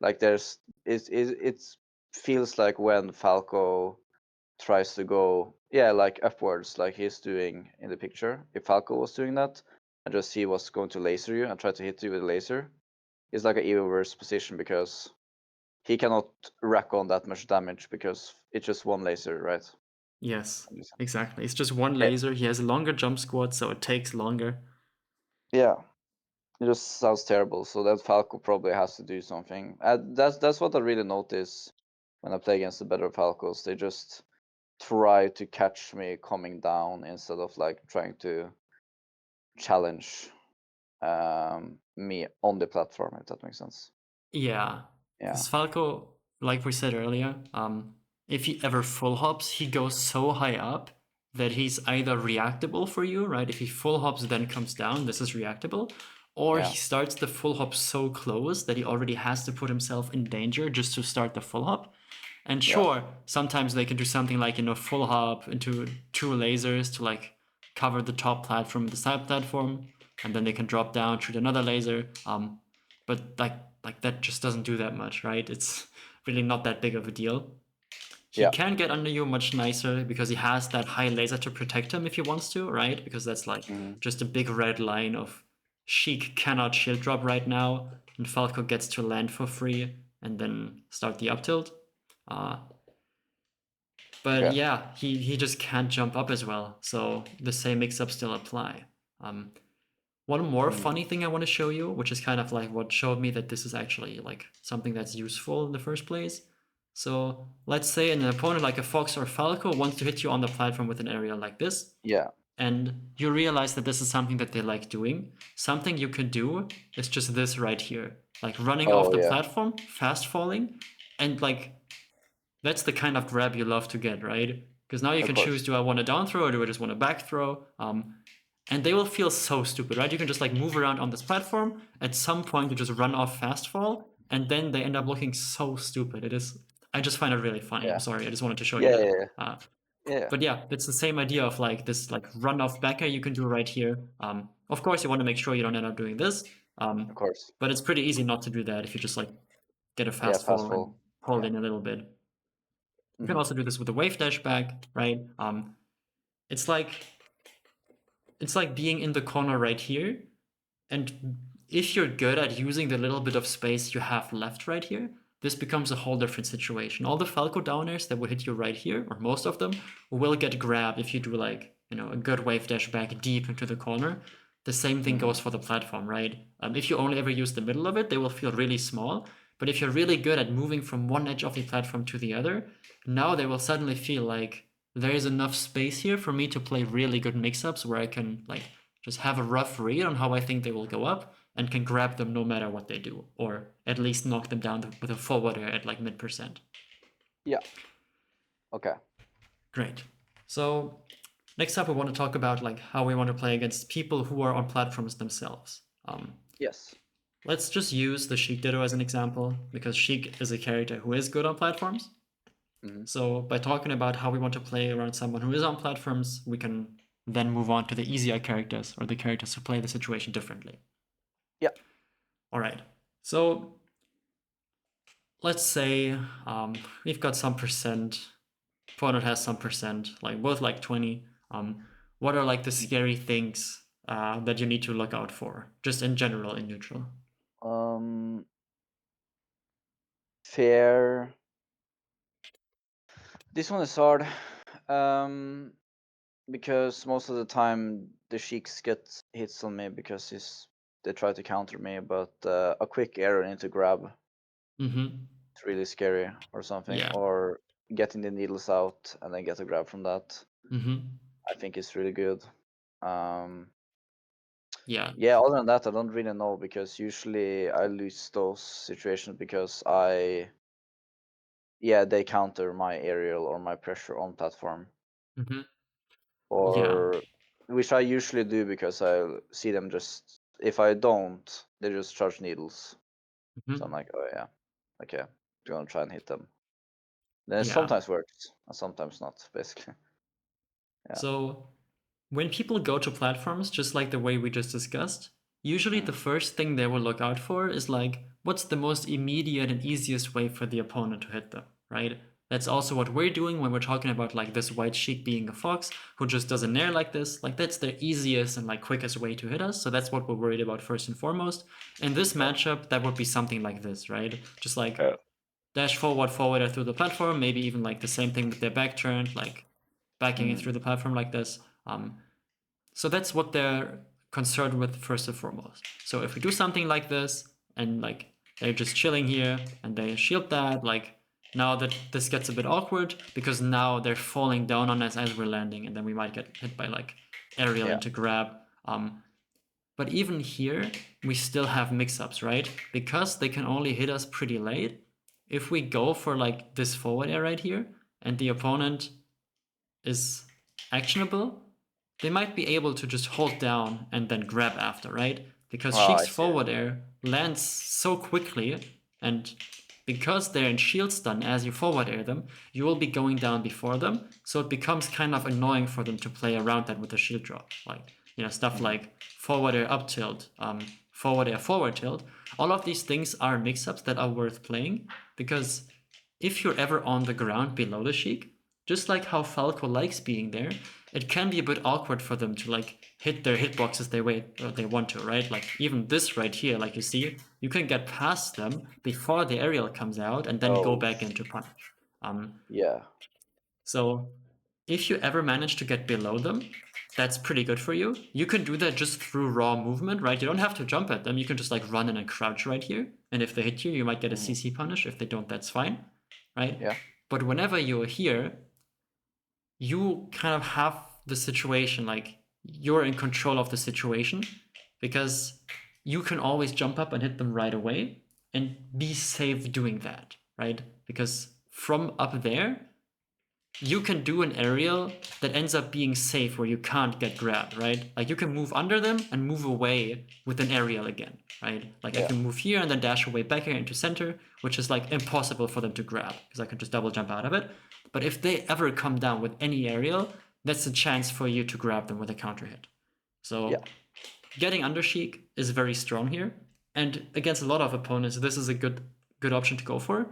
Like it feels like when Falco tries to go like upwards like he's doing in the picture. If Falco was doing that and just he was going to laser you and try to hit you with a laser, it's like an even worse position because he cannot rack on that much damage because it's just one laser, right? Yes, exactly. It's just one Yeah, laser. He has a longer jump squad, so it takes longer. yeah. It just sounds terrible. So that Falco probably has to do something. That's what I really notice when I play against the better Falcos. They just try to catch me coming down instead of like trying to challenge me on the platform, if that makes sense. Yeah, Yeah, because Falco, like we said earlier, if he ever full hops, he goes so high up that he's either reactable for you, right? If he full hops, then comes down, this is reactable, or yeah, he starts the full hop so close that he already has to put himself in danger just to start the full hop. And yeah, sure, sometimes they can do something like, full hop into two lasers to like cover the top platform, the side platform, and then they can drop down, shoot another laser. But like that just doesn't do that much, right? It's really not that big of a deal. He yeah, can get under you much nicer because he has that high laser to protect him if he wants to, right? Because that's like hmm, just a big red line of Sheik cannot shield drop right now, and Falco gets to land for free and then start the up tilt. Uh, but okay, yeah, he just can't jump up as well, so the same mix-ups still apply. Um, One more mm, funny thing I want to show you, which is kind of like what showed me that this is actually like something that's useful in the first place. So let's say an opponent like a Fox or Falco wants to hit you on the platform with an aerial like this, yeah, and you realize that this is something that they like doing. Something you could do is just this right here, like running off oh the yeah, platform, fast falling, and like that's the kind of grab you love to get, right? Because now you of can choose, course, do I want to down throw or do I just want to back throw? And they will feel so stupid, right? You can just like move around on this platform. At some point, you just run off fast fall, and then they end up looking so stupid. It is. I just find it really funny. I'm yeah, sorry. I just wanted to show you yeah, that. yeah, Uh, yeah, yeah, but yeah, it's the same idea of like this like run off backer you can do right here. Of course, you want to make sure you don't end up doing this. of Um, course, but it's pretty easy not to do that if you just like get a yeah, fast fast fall and fall, hold yeah, in a little bit. You can hmm, also do this with a wave dash back, right? It's like it's like being in the corner right here. And if you're good at using the little bit of space you have left right here, this becomes a whole different situation. All the Falco downers that would hit you right here, or most of them, will get grabbed if you do like, a good wave dash back deep into the corner. The same thing Mm-hmm. goes for the platform, right? If you only ever use the middle of it, they will feel really small. But if you're really good at moving from one edge of the platform to the other, now they will suddenly feel like there is enough space here for me to play really good mix-ups where I can like just have a rough read on how I think they will go up and can grab them no matter what they do, or at least knock them down with a forward air at like mid%. Yeah. Okay. Great. So next up, we want to talk about like how we want to play against people who are on platforms themselves. Yes. Let's just use the Sheik Ditto as an example, because Sheik is a character who is good on platforms. Mm-hmm. So by talking about how we want to play around someone who is on platforms, we can then move on to the easier characters, or the characters who play the situation differently. Yeah. All right. So let's say we've got some percent, opponent has some percent, like both like 20. What are like the scary things that you need to look out for, just in general in neutral? Um. Fair. This one is hard. Um. Because most of the time the Sheiks get hits on me because they try to counter me, but a quick arrow into grab, Mm-hmm. it's really scary or something, Yeah. or getting the needles out and then get a grab from that, Mm-hmm. I think is really good. Um, Yeah. yeah, other than that, I don't really know because usually I lose those situations because they counter my aerial or my pressure on platform, Mm-hmm. Yeah. or which I usually do because I see them just, if I don't, they just charge needles. So I'm Mm-hmm. like, oh yeah, okay, I'm gonna try and hit them. Then it Yeah. sometimes works and sometimes not, basically. Yeah. So when people go to platforms, just like the way we just discussed, usually the Mm. first thing they will look out for is like, what's the most immediate and easiest way for the opponent to hit them, right? That's also what we're doing when we're talking about like this white sheik being a fox who just does a nair like this. Like that's the easiest and like quickest way to hit us. So that's what we're worried about first and foremost. In this Yeah. matchup, that would be something like this, right? Just like Yeah. dash forward, forward through the platform, maybe even like the same thing with their back turn, like backing it Mm. through the platform like this. So that's what they're concerned with first and foremost. So if we do something like this and like they're just chilling here and they shield that, like now that this gets a bit awkward because now they're falling down on us as we're landing and then we might get hit by like aerial Yeah. into grab. But even here, we still have mix-ups, right? Because they can only hit us pretty late. If we go for like this forward air right here and the opponent is actionable, they might be able to just hold down and then grab after, right? Because Oh, I Sheik's see. forward air lands so quickly, and because they're in shield stun as you forward air them, you will be going down before them, so it becomes kind of annoying for them to play around that with the shield drop. Like, stuff Mm. like forward air up tilt, forward air forward tilt. All of these things are mix-ups that are worth playing, because if you're ever on the ground below the Sheik, just like how Falco likes being there, it can be a bit awkward for them to like hit their hitboxes they want to, right? Like even this right here, like you see, you can get past them before the aerial comes out and then go Oh, back into punish. yeah. So if you ever manage to get below them, that's pretty good for you. You can do that just through raw movement, right? You don't have to jump at them. You can just like run in and crouch right here. And if they hit you, you might get a Mm. CC punish. If they don't, that's fine, right? Yeah. But whenever you're here, you kind of have the situation like you're in control of the situation, because you can always jump up and hit them right away and be safe doing that, right? Because from up there, you can do an aerial that ends up being safe where you can't get grabbed, right? Like you can move under them and move away with an aerial again, right? Like I Yeah. can move here and then dash away back here into center, which is like impossible for them to grab because I can just double jump out of it. But if they ever come down with any aerial, that's a chance for you to grab them with a counter hit. Yeah. So getting under Sheik is very strong here. And against a lot of opponents, this is a good option to go for.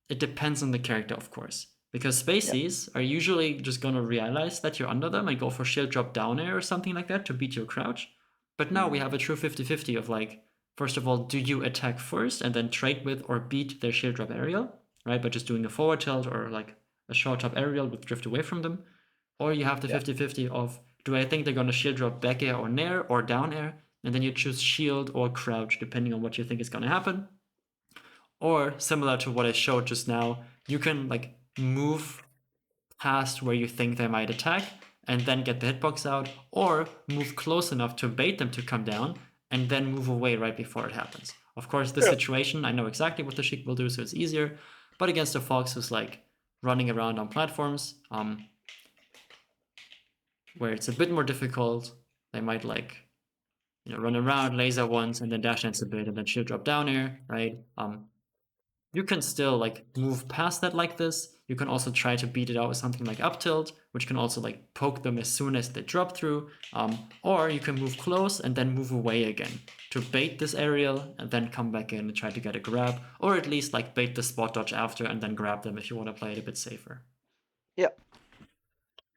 It depends on the character, of course. Because Yeah. spacies are usually just gonna realize that you're under them and go for shield drop down air or something like that to beat your crouch. But now we have a true 50-50 of like, first of all, do you attack first and then trade with or beat their shield drop aerial, right? By just doing a forward tilt or like a short top aerial with drift away from them. Or you have the Yeah. 50-50 of, do I think they're gonna shield drop back air or nair or down air? And then you choose shield or crouch depending on what you think is gonna happen. Or similar to what I showed just now, you can like move past where you think they might attack and then get the hitbox out, or move close enough to bait them to come down and then move away right before it happens. Of course, this Yeah. situation, I know exactly what the Sheik will do, so it's easier. But against a Fox who's like running around on platforms, where it's a bit more difficult, they might like run around, laser once, and then dash dance a bit, and then shield drop down air, right? You can still like move past that like this. You can also try to beat it out with something like up tilt, which can also like poke them as soon as they drop through. Or you can move close and then move away again to bait this aerial and then come back in and try to get a grab, or at least like bait the spot dodge after and then grab them if you want to play it a bit safer. Yeah.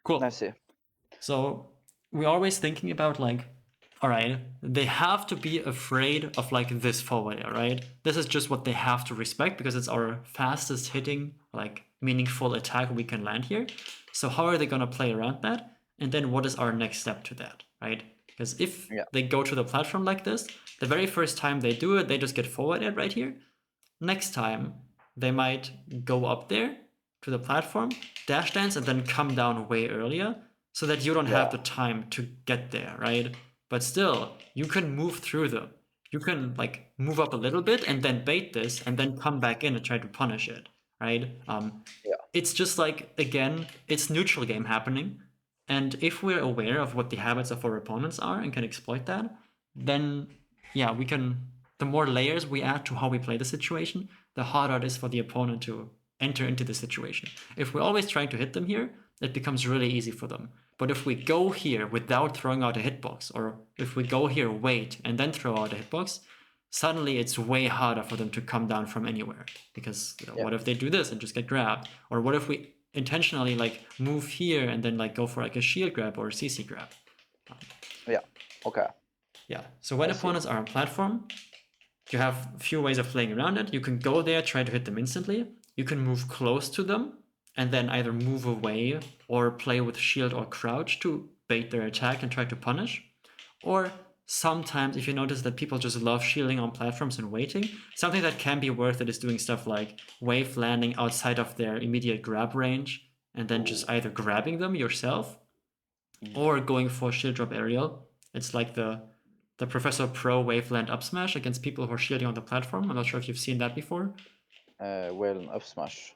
Cool. I see. So we're always thinking about like, all right, they have to be afraid of like this forward air, right? This is just what they have to respect because it's our fastest hitting, like meaningful attack we can land here. So how are they gonna play around that? And then what is our next step to that, right? Because if Yeah. they go to the platform like this, the very first time they do it, they just get forward air right here. Next time, they might go up there to the platform, dash dance, and then come down way earlier so that you don't have the time to get there, right? But still, you can move through them. You can like move up a little bit and then bait this and then come back in and try to punish it, right? Yeah. It's just like, again, it's neutral game happening. And if we're aware of what the habits of our opponents are and can exploit that, then yeah, we can. The more layers we add to how we play the situation, the harder it is for the opponent to enter into the situation. If we're always trying to hit them here, it becomes really easy for them. But if we go here without throwing out a hitbox, or if we go here, wait, and then throw out a hitbox, suddenly it's way harder for them to come down from anywhere. Because what if they do this and just get grabbed? Or what if we intentionally like move here and then like go for like a shield grab or a CC grab? Yeah. Okay. Yeah. So when opponents are on platform, you have a few ways of playing around it. You can go there, try to hit them instantly. You can move close to them and then either move away or play with shield or crouch to bait their attack and try to punish. Or sometimes, if you notice that people just love shielding on platforms and waiting, something that can be worth it is doing stuff like wave landing outside of their immediate grab range and then just either grabbing them yourself or going for shield drop aerial. It's like the Professor Pro waveland up smash against people who are shielding on the platform. I'm not sure if you've seen that before. Well, up smash.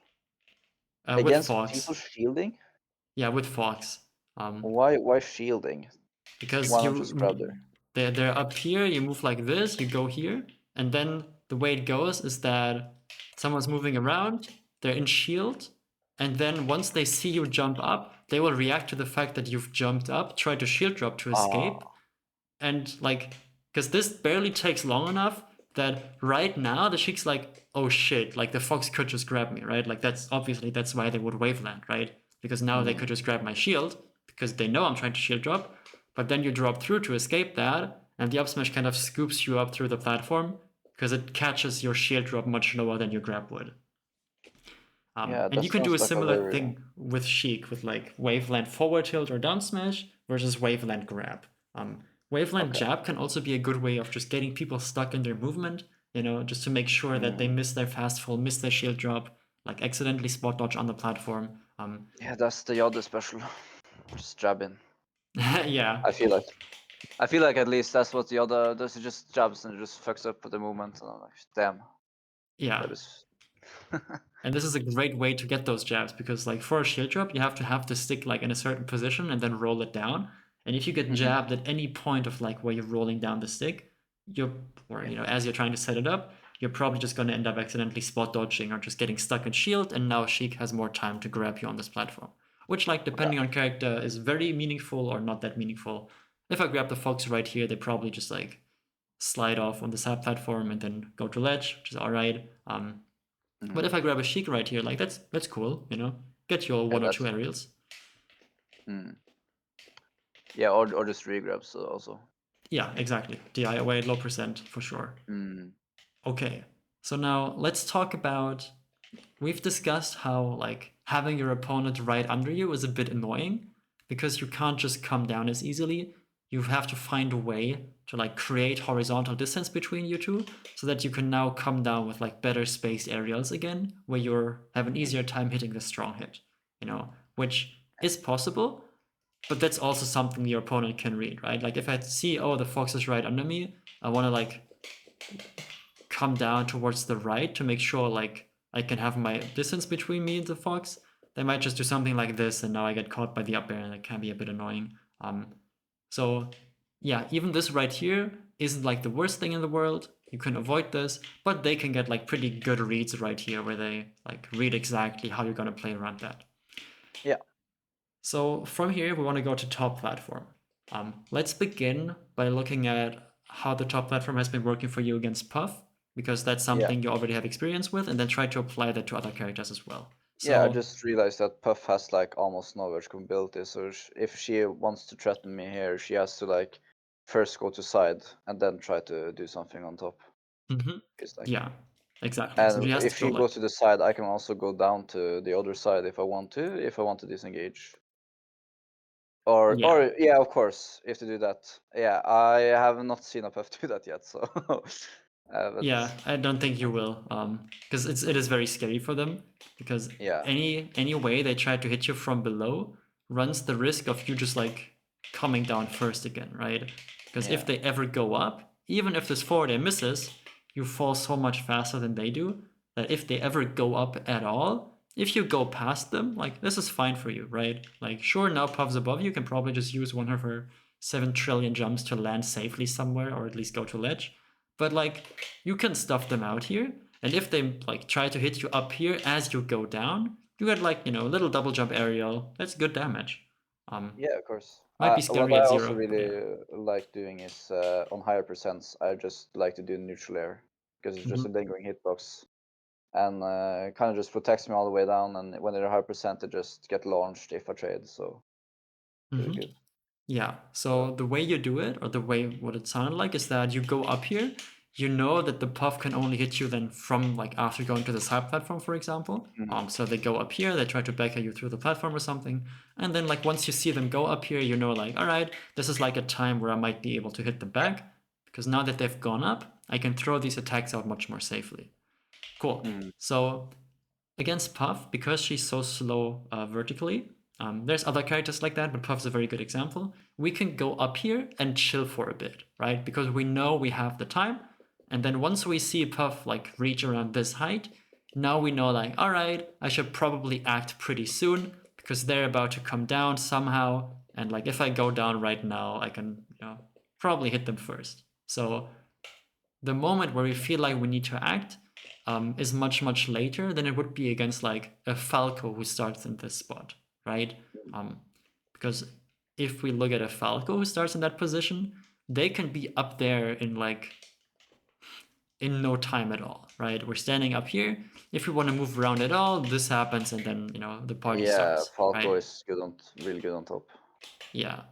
With Against Fox. people shielding? Yeah, with Fox. Why shielding? Because Why not just grab there? they're up here, you move like this, you go here, and then the way it goes is that someone's moving around, they're in shield, and then once they see you jump up, they will react to the fact that you've jumped up, try to shield drop to escape, and like, because this barely takes long enough that right now the Sheik's like, oh shit, like the Fox could just grab me, right? Like that's obviously that's why they would waveland, right? Because now they could just grab my shield because they know I'm trying to shield drop, but then you drop through to escape that, and the up smash kind of scoops you up through the platform because it catches your shield drop much lower than your grab would. Yeah, And that you can do a sounds like a similar very thing with Sheik with like waveland forward tilt or down smash versus waveland grab. Waveland jab can also be a good way of just getting people stuck in their movement, just to make sure that they miss their fast fall, miss their shield drop, like accidentally spot dodge on the platform. Yeah, that's the other special. Just jabbing. Yeah, I feel like at least that's what the other does. It just jabs and it just fucks up the movement. And I'm like, damn, yeah. that is. And this is a great way to get those jabs because, like, for a shield drop, you have to have the stick like in a certain position and then roll it down. And if you get jabbed at any point of like where you're rolling down the stick, as you're trying to set it up, you're probably just going to end up accidentally spot dodging or just getting stuck in shield. And now Sheik has more time to grab you on this platform, which, like, depending on character, is very meaningful or not that meaningful. If I grab the Fox right here, they probably just like slide off on the side platform and then go to ledge, which is all right. But if I grab a Sheik right here, like that's cool, gets get your Yeah, one or two that's aerials. yeah, or just regrabs also. Yeah, exactly. DI away at low percent for sure. Okay, so now let's talk about. We've discussed how like having your opponent right under you is a bit annoying because you can't just come down as easily. You have to find a way to like create horizontal distance between you two so that you can now come down with like better spaced aerials again, where you have an easier time hitting the strong hit, which is possible, but that's also something your opponent can read, right? Like if I see, oh, the fox is right under me, I want to like come down towards the right to make sure like I can have my distance between me and the fox. They might just do something like this, and now I get caught by the up air, and it can be a bit annoying. So yeah, even this right here isn't like the worst thing in the world. You can avoid this, but they can get like pretty good reads right here where they like read exactly how you're gonna play around that. Yeah. So from here, we want to go to top platform. Let's begin by looking at how the top platform has been working for you against Puff, because that's Yeah. something you already have experience with, and then try to apply that to other characters as well. Yeah, I So, just realized that Puff has like almost no vertical mobility, so if she wants to threaten me here, she has to like first go to side and then try to do something on top. mhm, It's like, yeah, exactly. So and she has if to go she goes like, to the side, I can also go down to the other side if I want to disengage. yeah, Or yeah, of course, if to do that. Yeah, I have not seen a Puff do that yet, so but yeah. I don't think you will, because it is very scary for them. Because yeah, any way they try to hit you from below runs the risk of you just like coming down first again, right? Because if yeah, they ever go up, even if this forward air misses, you fall so much faster than they do that if they ever go up at all, if you go past them, like this is fine for you, right? Like sure, now Puff's above you, can probably just use one of her 7 trillion jumps to land safely somewhere or at least go to ledge. But like you can stuff them out here, and if they like try to hit you up here as you go down, you get like a little double jump aerial. That's good damage. yeah, of course. Might be What scary I at also zero, but yeah. really like doing is on higher percents, I just like to do neutral air because it's just a Hmm. lingering hitbox and kind of just protects me all the way down. And when they're high percent, they just get launched if I trade. So really Hmm. good. Yeah. So So the way you do it, or the way what it sounded like, is that you go up here. You know that the puff can only hit you then from like after going to the side platform, for example. mhm, So they go up here, they try to back you through the platform or something, and then like once you see them go up here, you know like, all right, this is like a time where I might be able to hit them back, because now that they've gone up, I can throw these attacks out much more safely. Cool. mhm, So against Puff, because she's so slow vertically, there's other characters like that, but Puff's a very good example. We can go up here and chill for a bit, right? Because we know we have the time. And then once we see Puff like reach around this height, now we know like, all right, I should probably act pretty soon because they're about to come down somehow. And like if I go down right now, I can, probably hit them first. So the moment where we feel like we need to act is much much later than it would be against like a Falco who starts in this spot, right? mhm. Because if we look at a Falco who starts in that position, they can be up there in like in no time at all, right? We're standing up here. If we want to move around at all, this happens, and then the party Yeah, starts, Falco right? is good on really good on top. Yeah.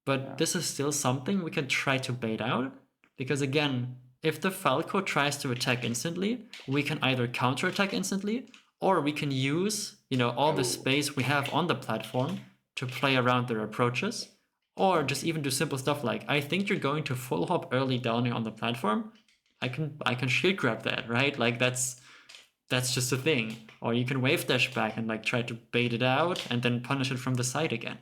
But Yeah. this is still something we can try to bait out. Because again, if the Falco tries to attack instantly, we can either counterattack instantly, or we can use, all the Oh. space we have on the platform to play around their approaches. Or Mhm. just even do simple stuff like, I think you're going to full hop early down here on the platform. I can shield grab that, right? Like that's just a thing. Or you can wave dash back and like try to bait it out and then punish it from the side again.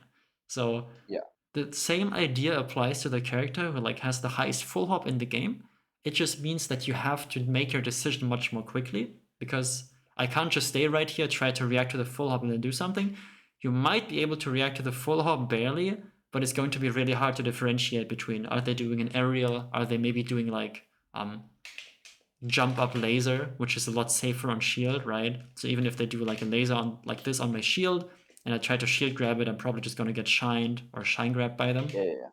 So Yeah. the same idea applies to the character who like has the highest full hop in the game. It just means that you have to make your decision much more quickly because I can't just stay right here, try to react to the full hop and then do something. You might be able to react to the full hop barely, but it's going to be really hard to differentiate between are they doing an aerial, are they maybe doing like jump up laser, which is a lot safer on shield, right? So even if they do like a laser on like this on my shield and I try to shield grab it, I'm probably just gonna get shined or shine grabbed by them. Yeah. Yeah.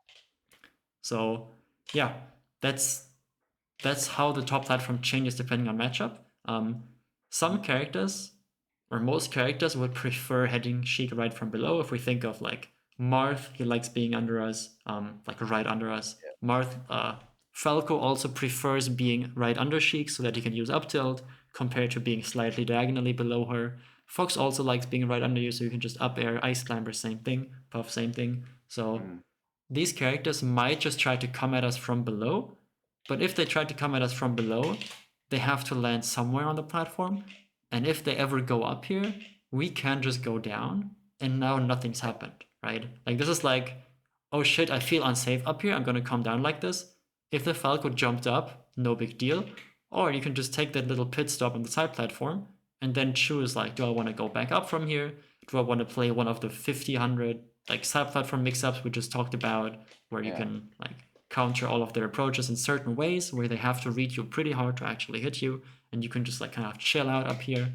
So yeah, that's that's how the top platform changes depending on matchup. Some Mhm. characters or most characters would prefer heading Sheik right from below. If we think of like Marth, he likes being under us, like right under us. Marth, Falco also prefers being right under Sheik so that he can use up tilt compared to being slightly diagonally below her. Fox also likes being right under you, so you can just up air. Ice Climber, same thing. Puff, same thing. So Mm. these characters might just try to come at us from below, but if they try to come at us from below, they have to land somewhere on the platform. And if they ever go up here, we can just go down, and now nothing's happened, right? Like this is like, oh shit, I feel unsafe up here, I'm gonna come down like this. If the Falco jumped up, no big deal. Or you can just take that little pit stop on the side platform and then choose like, do I want to go back up from here? Do I want to play one of the 50, 100 like side platform mix-ups we just talked about, where you Yeah. can like counter all of their approaches in certain ways where they have to read you pretty hard to actually hit you, and you can just like kind of chill out up here.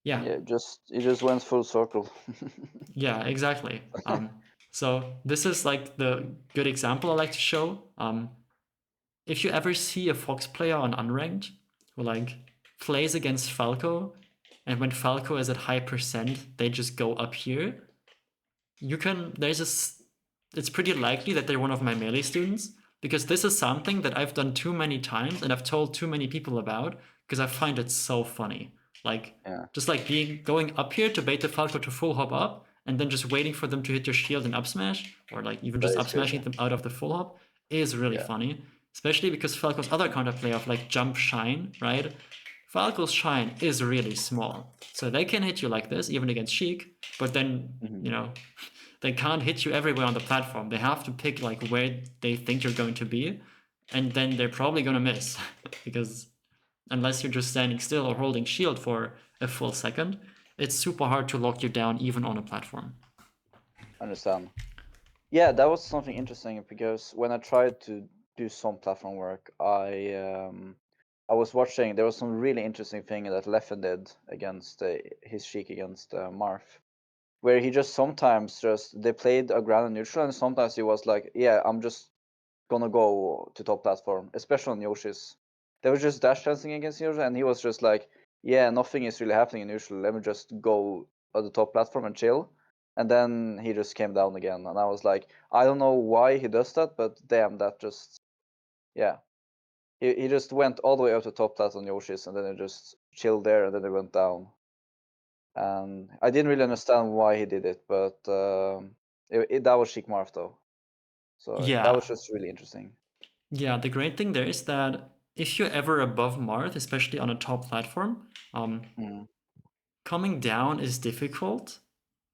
Yeah, Yeah, it just went full circle. yeah, exactly. So this is like the good example I like to show. If you ever see a Fox player on Unranked who like plays against Falco, and when Falco is at high percent, they just go up here. You can, there's a, it's pretty likely that they're one of my melee students, because this is something that I've done too many times and I've told too many people about because I find it so funny. Like, Yeah, just like going up here to bait the Falco to full hop up and then just waiting for them to hit your shield and up smash, or like even that just is up crazy. smashing them out of the full hop is really Yeah. funny. Especially because Falco's other counterplay of like jump shine, right? Falco's shine is really small. So they can hit you like this, even against Sheik, but then, Hmm. you know, they can't hit you everywhere on the platform. They have to pick like where they think you're going to be, and then they're probably gonna miss because unless you're just standing still or holding shield for a full second, it's super hard to lock you down even on a platform. Understand. Yeah, that was something interesting because when I tried to do some platform work, I was watching. There was some really interesting thing that Leffen did against his Sheik against Marth, where he just sometimes just they played a ground and neutral, and sometimes he was like, "Yeah, I'm just gonna go to top platform," especially on Yoshi's. They were just dash dancing against Yoshi, and he was just like, "Yeah, nothing is really happening in neutral. Let me just go on the top platform and chill." And then he just came down again, and I was like, I don't know why he does that, but damn, that just yeah. He just went all the way up to top plat on Yoshi's, and then he just chilled there, and then he went down. And I didn't really understand why he did it, but that was Chic Marth though, so that Yeah, was just really interesting. yeah. The great thing there is that if you're ever above Marth, especially on a top platform, Mm. coming down is difficult,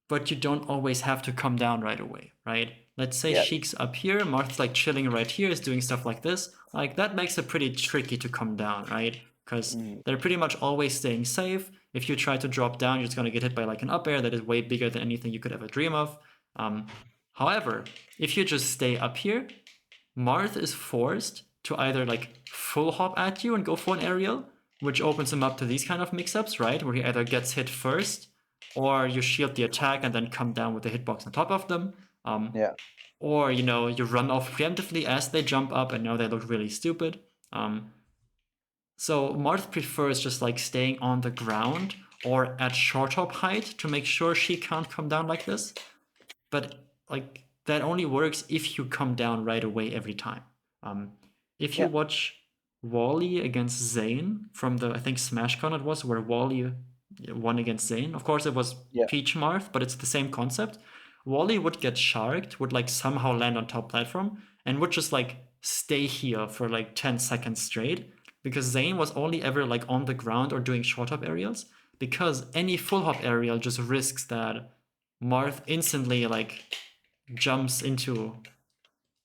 but you don't always have to come down right away, right? Let's say Yeah. Sheik's up here, Marth's like chilling right here, is doing stuff like this. Like that makes it pretty tricky to come down, right? Because Mm. they're pretty much always staying safe. If you try to drop down, you're just gonna get hit by like an up air that is way bigger than anything you could ever dream of. Um, However, if you just stay up here, Marth is forced to either like full hop at you and go for an aerial, which opens him up to these kind of mix-ups, right? Where he either gets hit first, or you shield the attack and then come down with the hitbox on top of them. Yeah. Or you run off preemptively as they jump up and now they look really stupid. So Marth prefers just like staying on the ground or at short hop height to make sure she can't come down like this. But like that only works if you come down right away every time. If you Yeah. watch Wally against Zane from the I think SmashCon it was where Wally won against Zane. Of course it was Yeah. Peach Marth, but it's the same concept. Wally would get sharked, would like somehow land on top platform, and would just like stay here for like 10 seconds straight because Zane was only ever like on the ground or doing short hop aerials because any full hop aerial just risks that Marth instantly like jumps into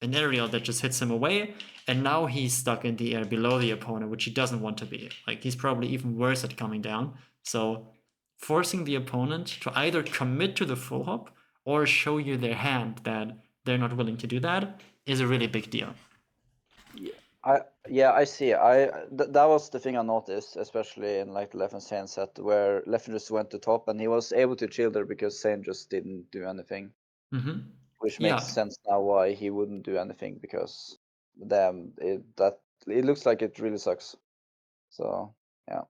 an aerial that just hits him away, and now he's stuck in the air below the opponent, which he doesn't want to be. Like he's probably even worse at coming down. So forcing the opponent to either commit to the full hop or show you their hand that they're not willing to do that is a really big deal. Yeah. I see. That was the thing I noticed, especially in like the Leffen Sane set, where Leffen just went to top and he was able to chill there because Sane just didn't do anything, Mm-hmm. which makes Yeah, sense now why he wouldn't do anything because damn it looks like it really sucks. So yeah.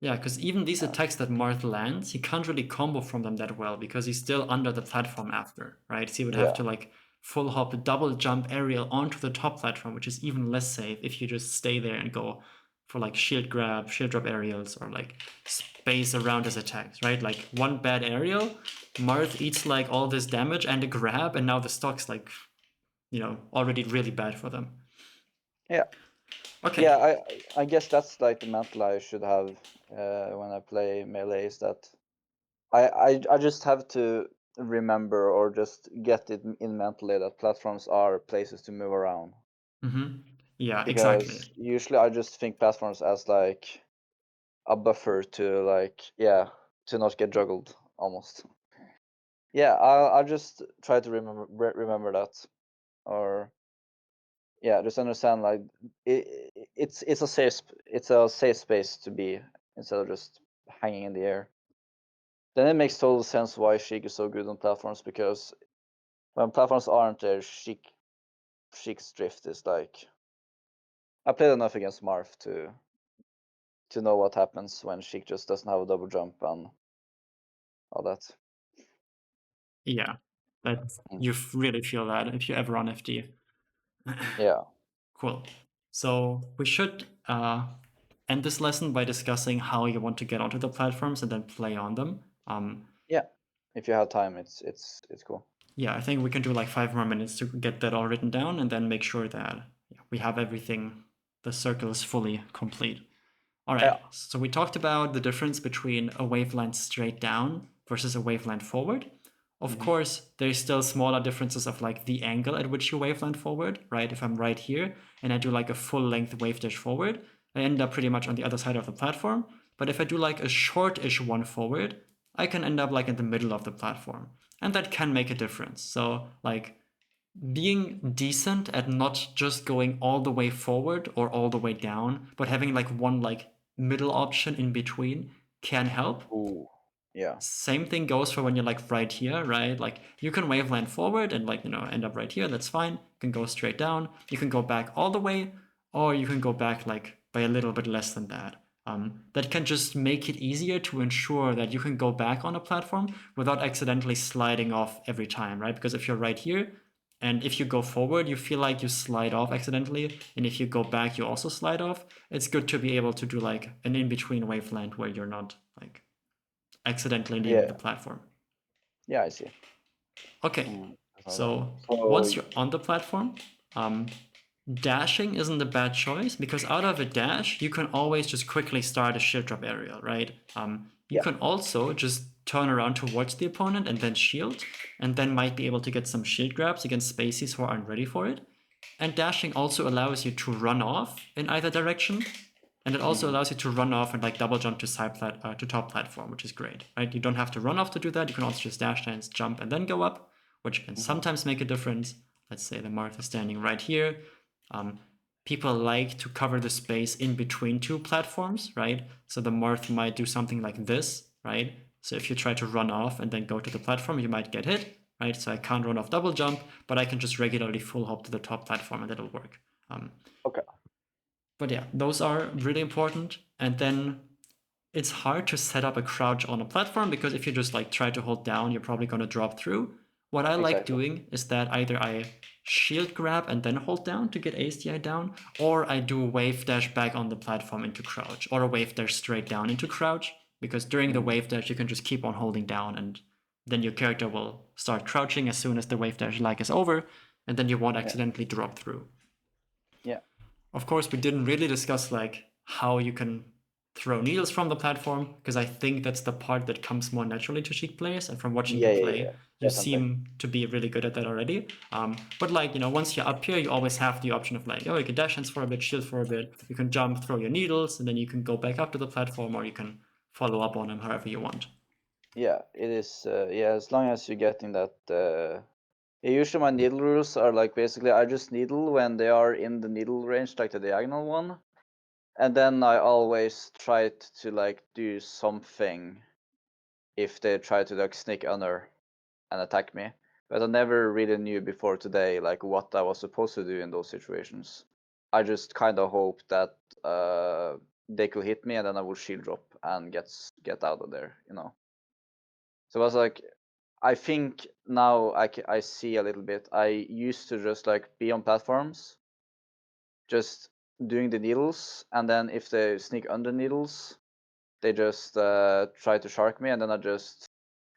Yeah, because even these Uh, attacks that Marth lands, he can't really combo from them that well because he's still under the platform after, right? So he would have yeah, to like full hop, double jump aerial onto the top platform, which is even less safe if you just stay there and go for like shield grab, shield drop aerials, or like space around his attacks, right? Like one bad aerial, Marth eats like all this damage and a grab, and now the stock's like, already really bad for them. yeah, Okay. yeah. I guess that's like the mental I should have when I play melee, is that I just have to remember or just get it in mentally that platforms are places to move around. Yeah, exactly. Because usually I just think platforms as like a buffer to like, yeah, to not get juggled almost. Yeah, I'll just try to remember that, or yeah, just understand like it's a safe space to be instead of just hanging in the air. Then it makes total sense why Sheik is so good on platforms, because when platforms aren't there, Sheik's drift is like, I played enough against Marth to know what happens when Sheik just doesn't have a double jump and all that. Yeah, that Mm. you really feel that if you ever on FD. Yeah, Cool. So we should end this lesson by discussing how you want to get onto the platforms and then play on them. yeah. If you have time, it's cool. Yeah, I think we can do like 5 more minutes to get that all written down and then make sure that we have everything, the circle is fully complete. All right, Yeah. so we talked about the difference between a waveland straight down versus a waveland forward. Of Hmm. course, there's still smaller differences of like the angle at which you waveland forward, right? If I'm right here and I do like a full length wave dash forward, I end up pretty much on the other side of the platform. But if I do like a short-ish one forward, I can end up like in the middle of the platform. And that can make a difference. So like being decent at not just going all the way forward or all the way down, but having like one like middle option in between can help. Ooh. Yeah. Same thing goes for when you're like right here, right? Like you can waveland forward and like, end up right here. That's fine. You can go straight down. You can go back all the way, or you can go back like by a little bit less than that. That can just make it easier to ensure that you can go back on a platform without accidentally sliding off every time, right? Because if you're right here and if you go forward, you feel like you slide off accidentally. And if you go back, you also slide off. It's good to be able to do like an in-between waveland where you're not like accidentally leaving the Yeah. platform. Yeah, I see. Okay, That's not bad. so So once you're on the platform, um, dashing isn't a bad choice because out of a dash, you can always just quickly start a shield drop aerial, right? You yeah. can also just turn around towards the opponent and then shield, and then might be able to get some shield grabs against spacies who aren't ready for it. And dashing also allows you to run off in either direction, and it also Hmm. allows you to run off and like double jump to to top platform, which is great, right? You don't have to run off to do that. You can also just dash and jump and then go up, which can Hmm. sometimes make a difference. Let's say the Marth is standing right here. Um, People like to cover the space in between two platforms, right? So the Marth might do something like this, right? So if you try to run off and then go to the platform, you might get hit, right? So I can't run off double jump, but I can just regularly full hop to the top platform and it'll work. Okay. But yeah, those are really important. And then it's hard to set up a crouch on a platform because if you just like try to hold down, you're probably going to drop through. What I like Exactly. doing is that either I shield grab and then hold down to get ASDI down, or I do a wave dash back on the platform into crouch, or a wave dash straight down into crouch, because during the Hmm. wave dash you can just keep on holding down and then your character will start crouching as soon as the wave dash lag is over, and then you won't Yeah. accidentally drop through. Yeah. Of course, we didn't really discuss like how you can throw needles from the platform because I think that's the part that comes more naturally to Sheik players. And from watching you Yeah. Yeah. Yeah. play, you Definitely. seem to be really good at that already. But like once you're up here, you always have the option of like, oh, you can dash hands for a bit, shield for a bit. You can jump, throw your needles, and then you can go back up to the platform, or you can follow up on them however you want. Yeah. It is. Yeah. As long as you're getting that. Yeah, usually my needle rules are like basically I just needle when they are in the needle range, like the diagonal one, and then I always try to like do something if they try to like sneak under and attack me. But I never really knew before today like what I was supposed to do in those situations. I just kind of hope that they could hit me, and then I would shield drop and get out of there, you know. So it was like, I think now I see a little bit. I used to just like be on platforms, just doing the needles, and then if they sneak under needles, they just try to shark me, and then I just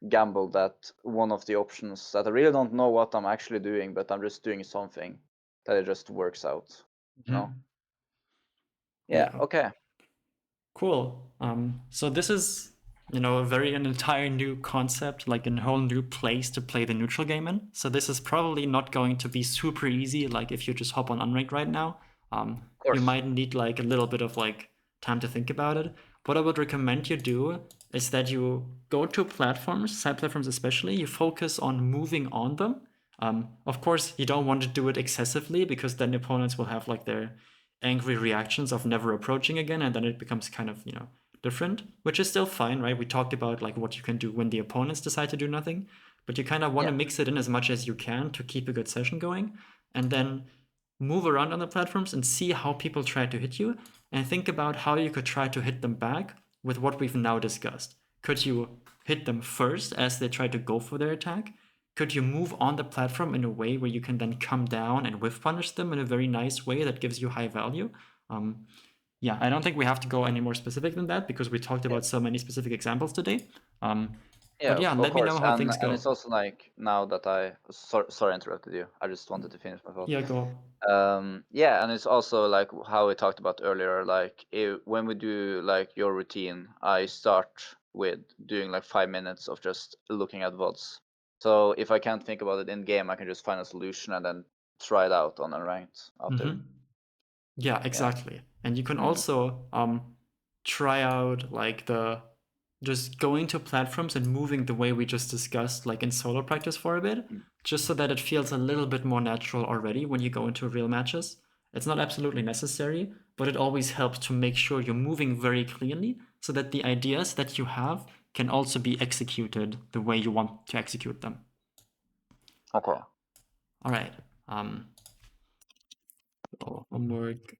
gamble that one of the options that I really don't know what I'm actually doing, but I'm just doing something that it just works out, you know? Yeah, Yeah. okay. Cool. So this is, an entire new concept, like a whole new place to play the neutral game in. So this is probably not going to be super easy. Like if you just hop on Unranked right now, Of you course. might need like a little bit of like time to think about it. What I would recommend you do is that you go to platforms, side platforms especially, you focus on moving on them. Of course, you don't want to do it excessively because then opponents will have like their angry reactions of never approaching again, and then it becomes kind of different, which is still fine, right? We talked about like what you can do when the opponents decide to do nothing, but you kind of want Yeah. to mix it in as much as you can to keep a good session going, and then move around on the platforms and see how people try to hit you, and think about how you could try to hit them back with what we've now discussed. Could you hit them first as they try to go for their attack? Could you move on the platform in a way where you can then come down and whiff punish them in a very nice way that gives you high value? Um, yeah, I don't think we have to go any more specific than that because we talked Yeah. about so many specific examples today. But Yeah, yeah, of let me know course. how things And go. it's also like now that sorry I interrupted you. I just wanted to finish my thought. Yeah, go. Yeah, and it's also like how we talked about earlier, like when we do like your routine, I start with doing like 5 minutes of just looking at VODs. So if I can't think about it in game, I can just find a solution and then try it out on unranked after. Yeah, Yeah. exactly. And you can Mm. also try out like the just going to platforms and moving the way we just discussed, like in solo practice for a bit, Mm. just so that it feels a little bit more natural already when you go into real matches. It's not absolutely Mm. necessary, but it always helps to make sure you're moving very cleanly so that the ideas that you have can also be executed the way you want to execute them. Okay. All right. Um, homework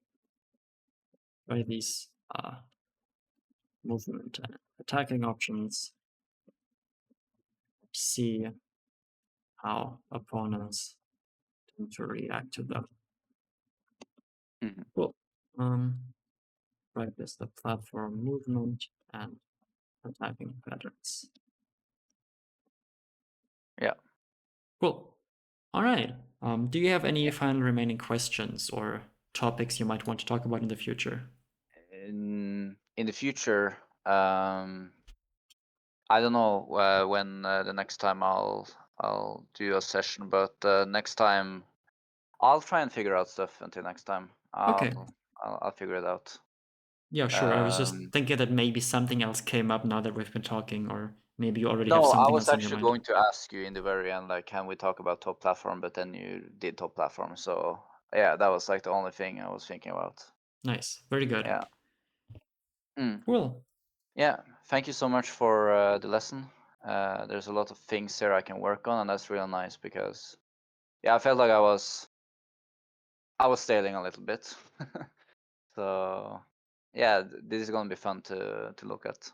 by these movement and attacking options. See how opponents tend to react to them. Mhm. Cool. Practice the platform movement and attacking patterns. Yeah. Cool. All right. Do you have any final remaining questions or topics you might want to talk about in the future? In the future, I don't know when the next time I'll do a session, but next time I'll try and figure out stuff until next time. Okay. I'll figure it out. Yeah, sure. I was just Um, thinking that maybe something else came up now that we've been talking, or maybe you already have no, I something was else on your actually mind. going to ask you in the very end, like, can we talk about top platform? But then you did top platform, so yeah, that was like the only thing I was thinking about. Nice. Very good. Yeah. Mm. Cool. Yeah. Thank you so much for the lesson. There's a lot of things here I can work on, and that's really nice because yeah, I felt like I was sailing a little bit. So yeah, this is gonna be fun to look at.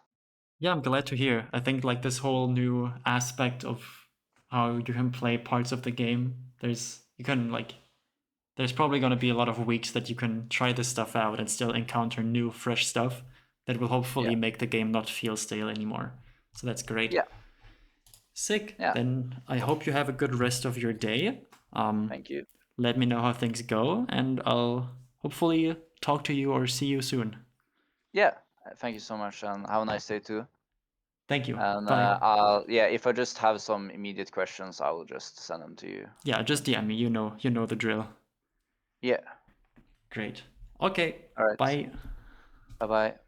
Yeah, I'm glad to hear. I think like this whole new aspect of how you can play parts of the game, there's probably going to be a lot of weeks that you can try this stuff out and still encounter new fresh stuff that will Yeah. hopefully make the game not feel stale anymore. So that's great. Yeah. Sick. Yeah. Then I hope you have a good rest of your day. Thank you. Let me know how things go, and I'll hopefully talk to you or see you soon. Yeah. Thank you so much, and have a nice day too. Thank you. And Bye. yeah, if I just have some immediate questions, I will just send them to you. Yeah, just DM me. You know the drill. Yeah. Great. Okay. All right. Bye. Bye bye.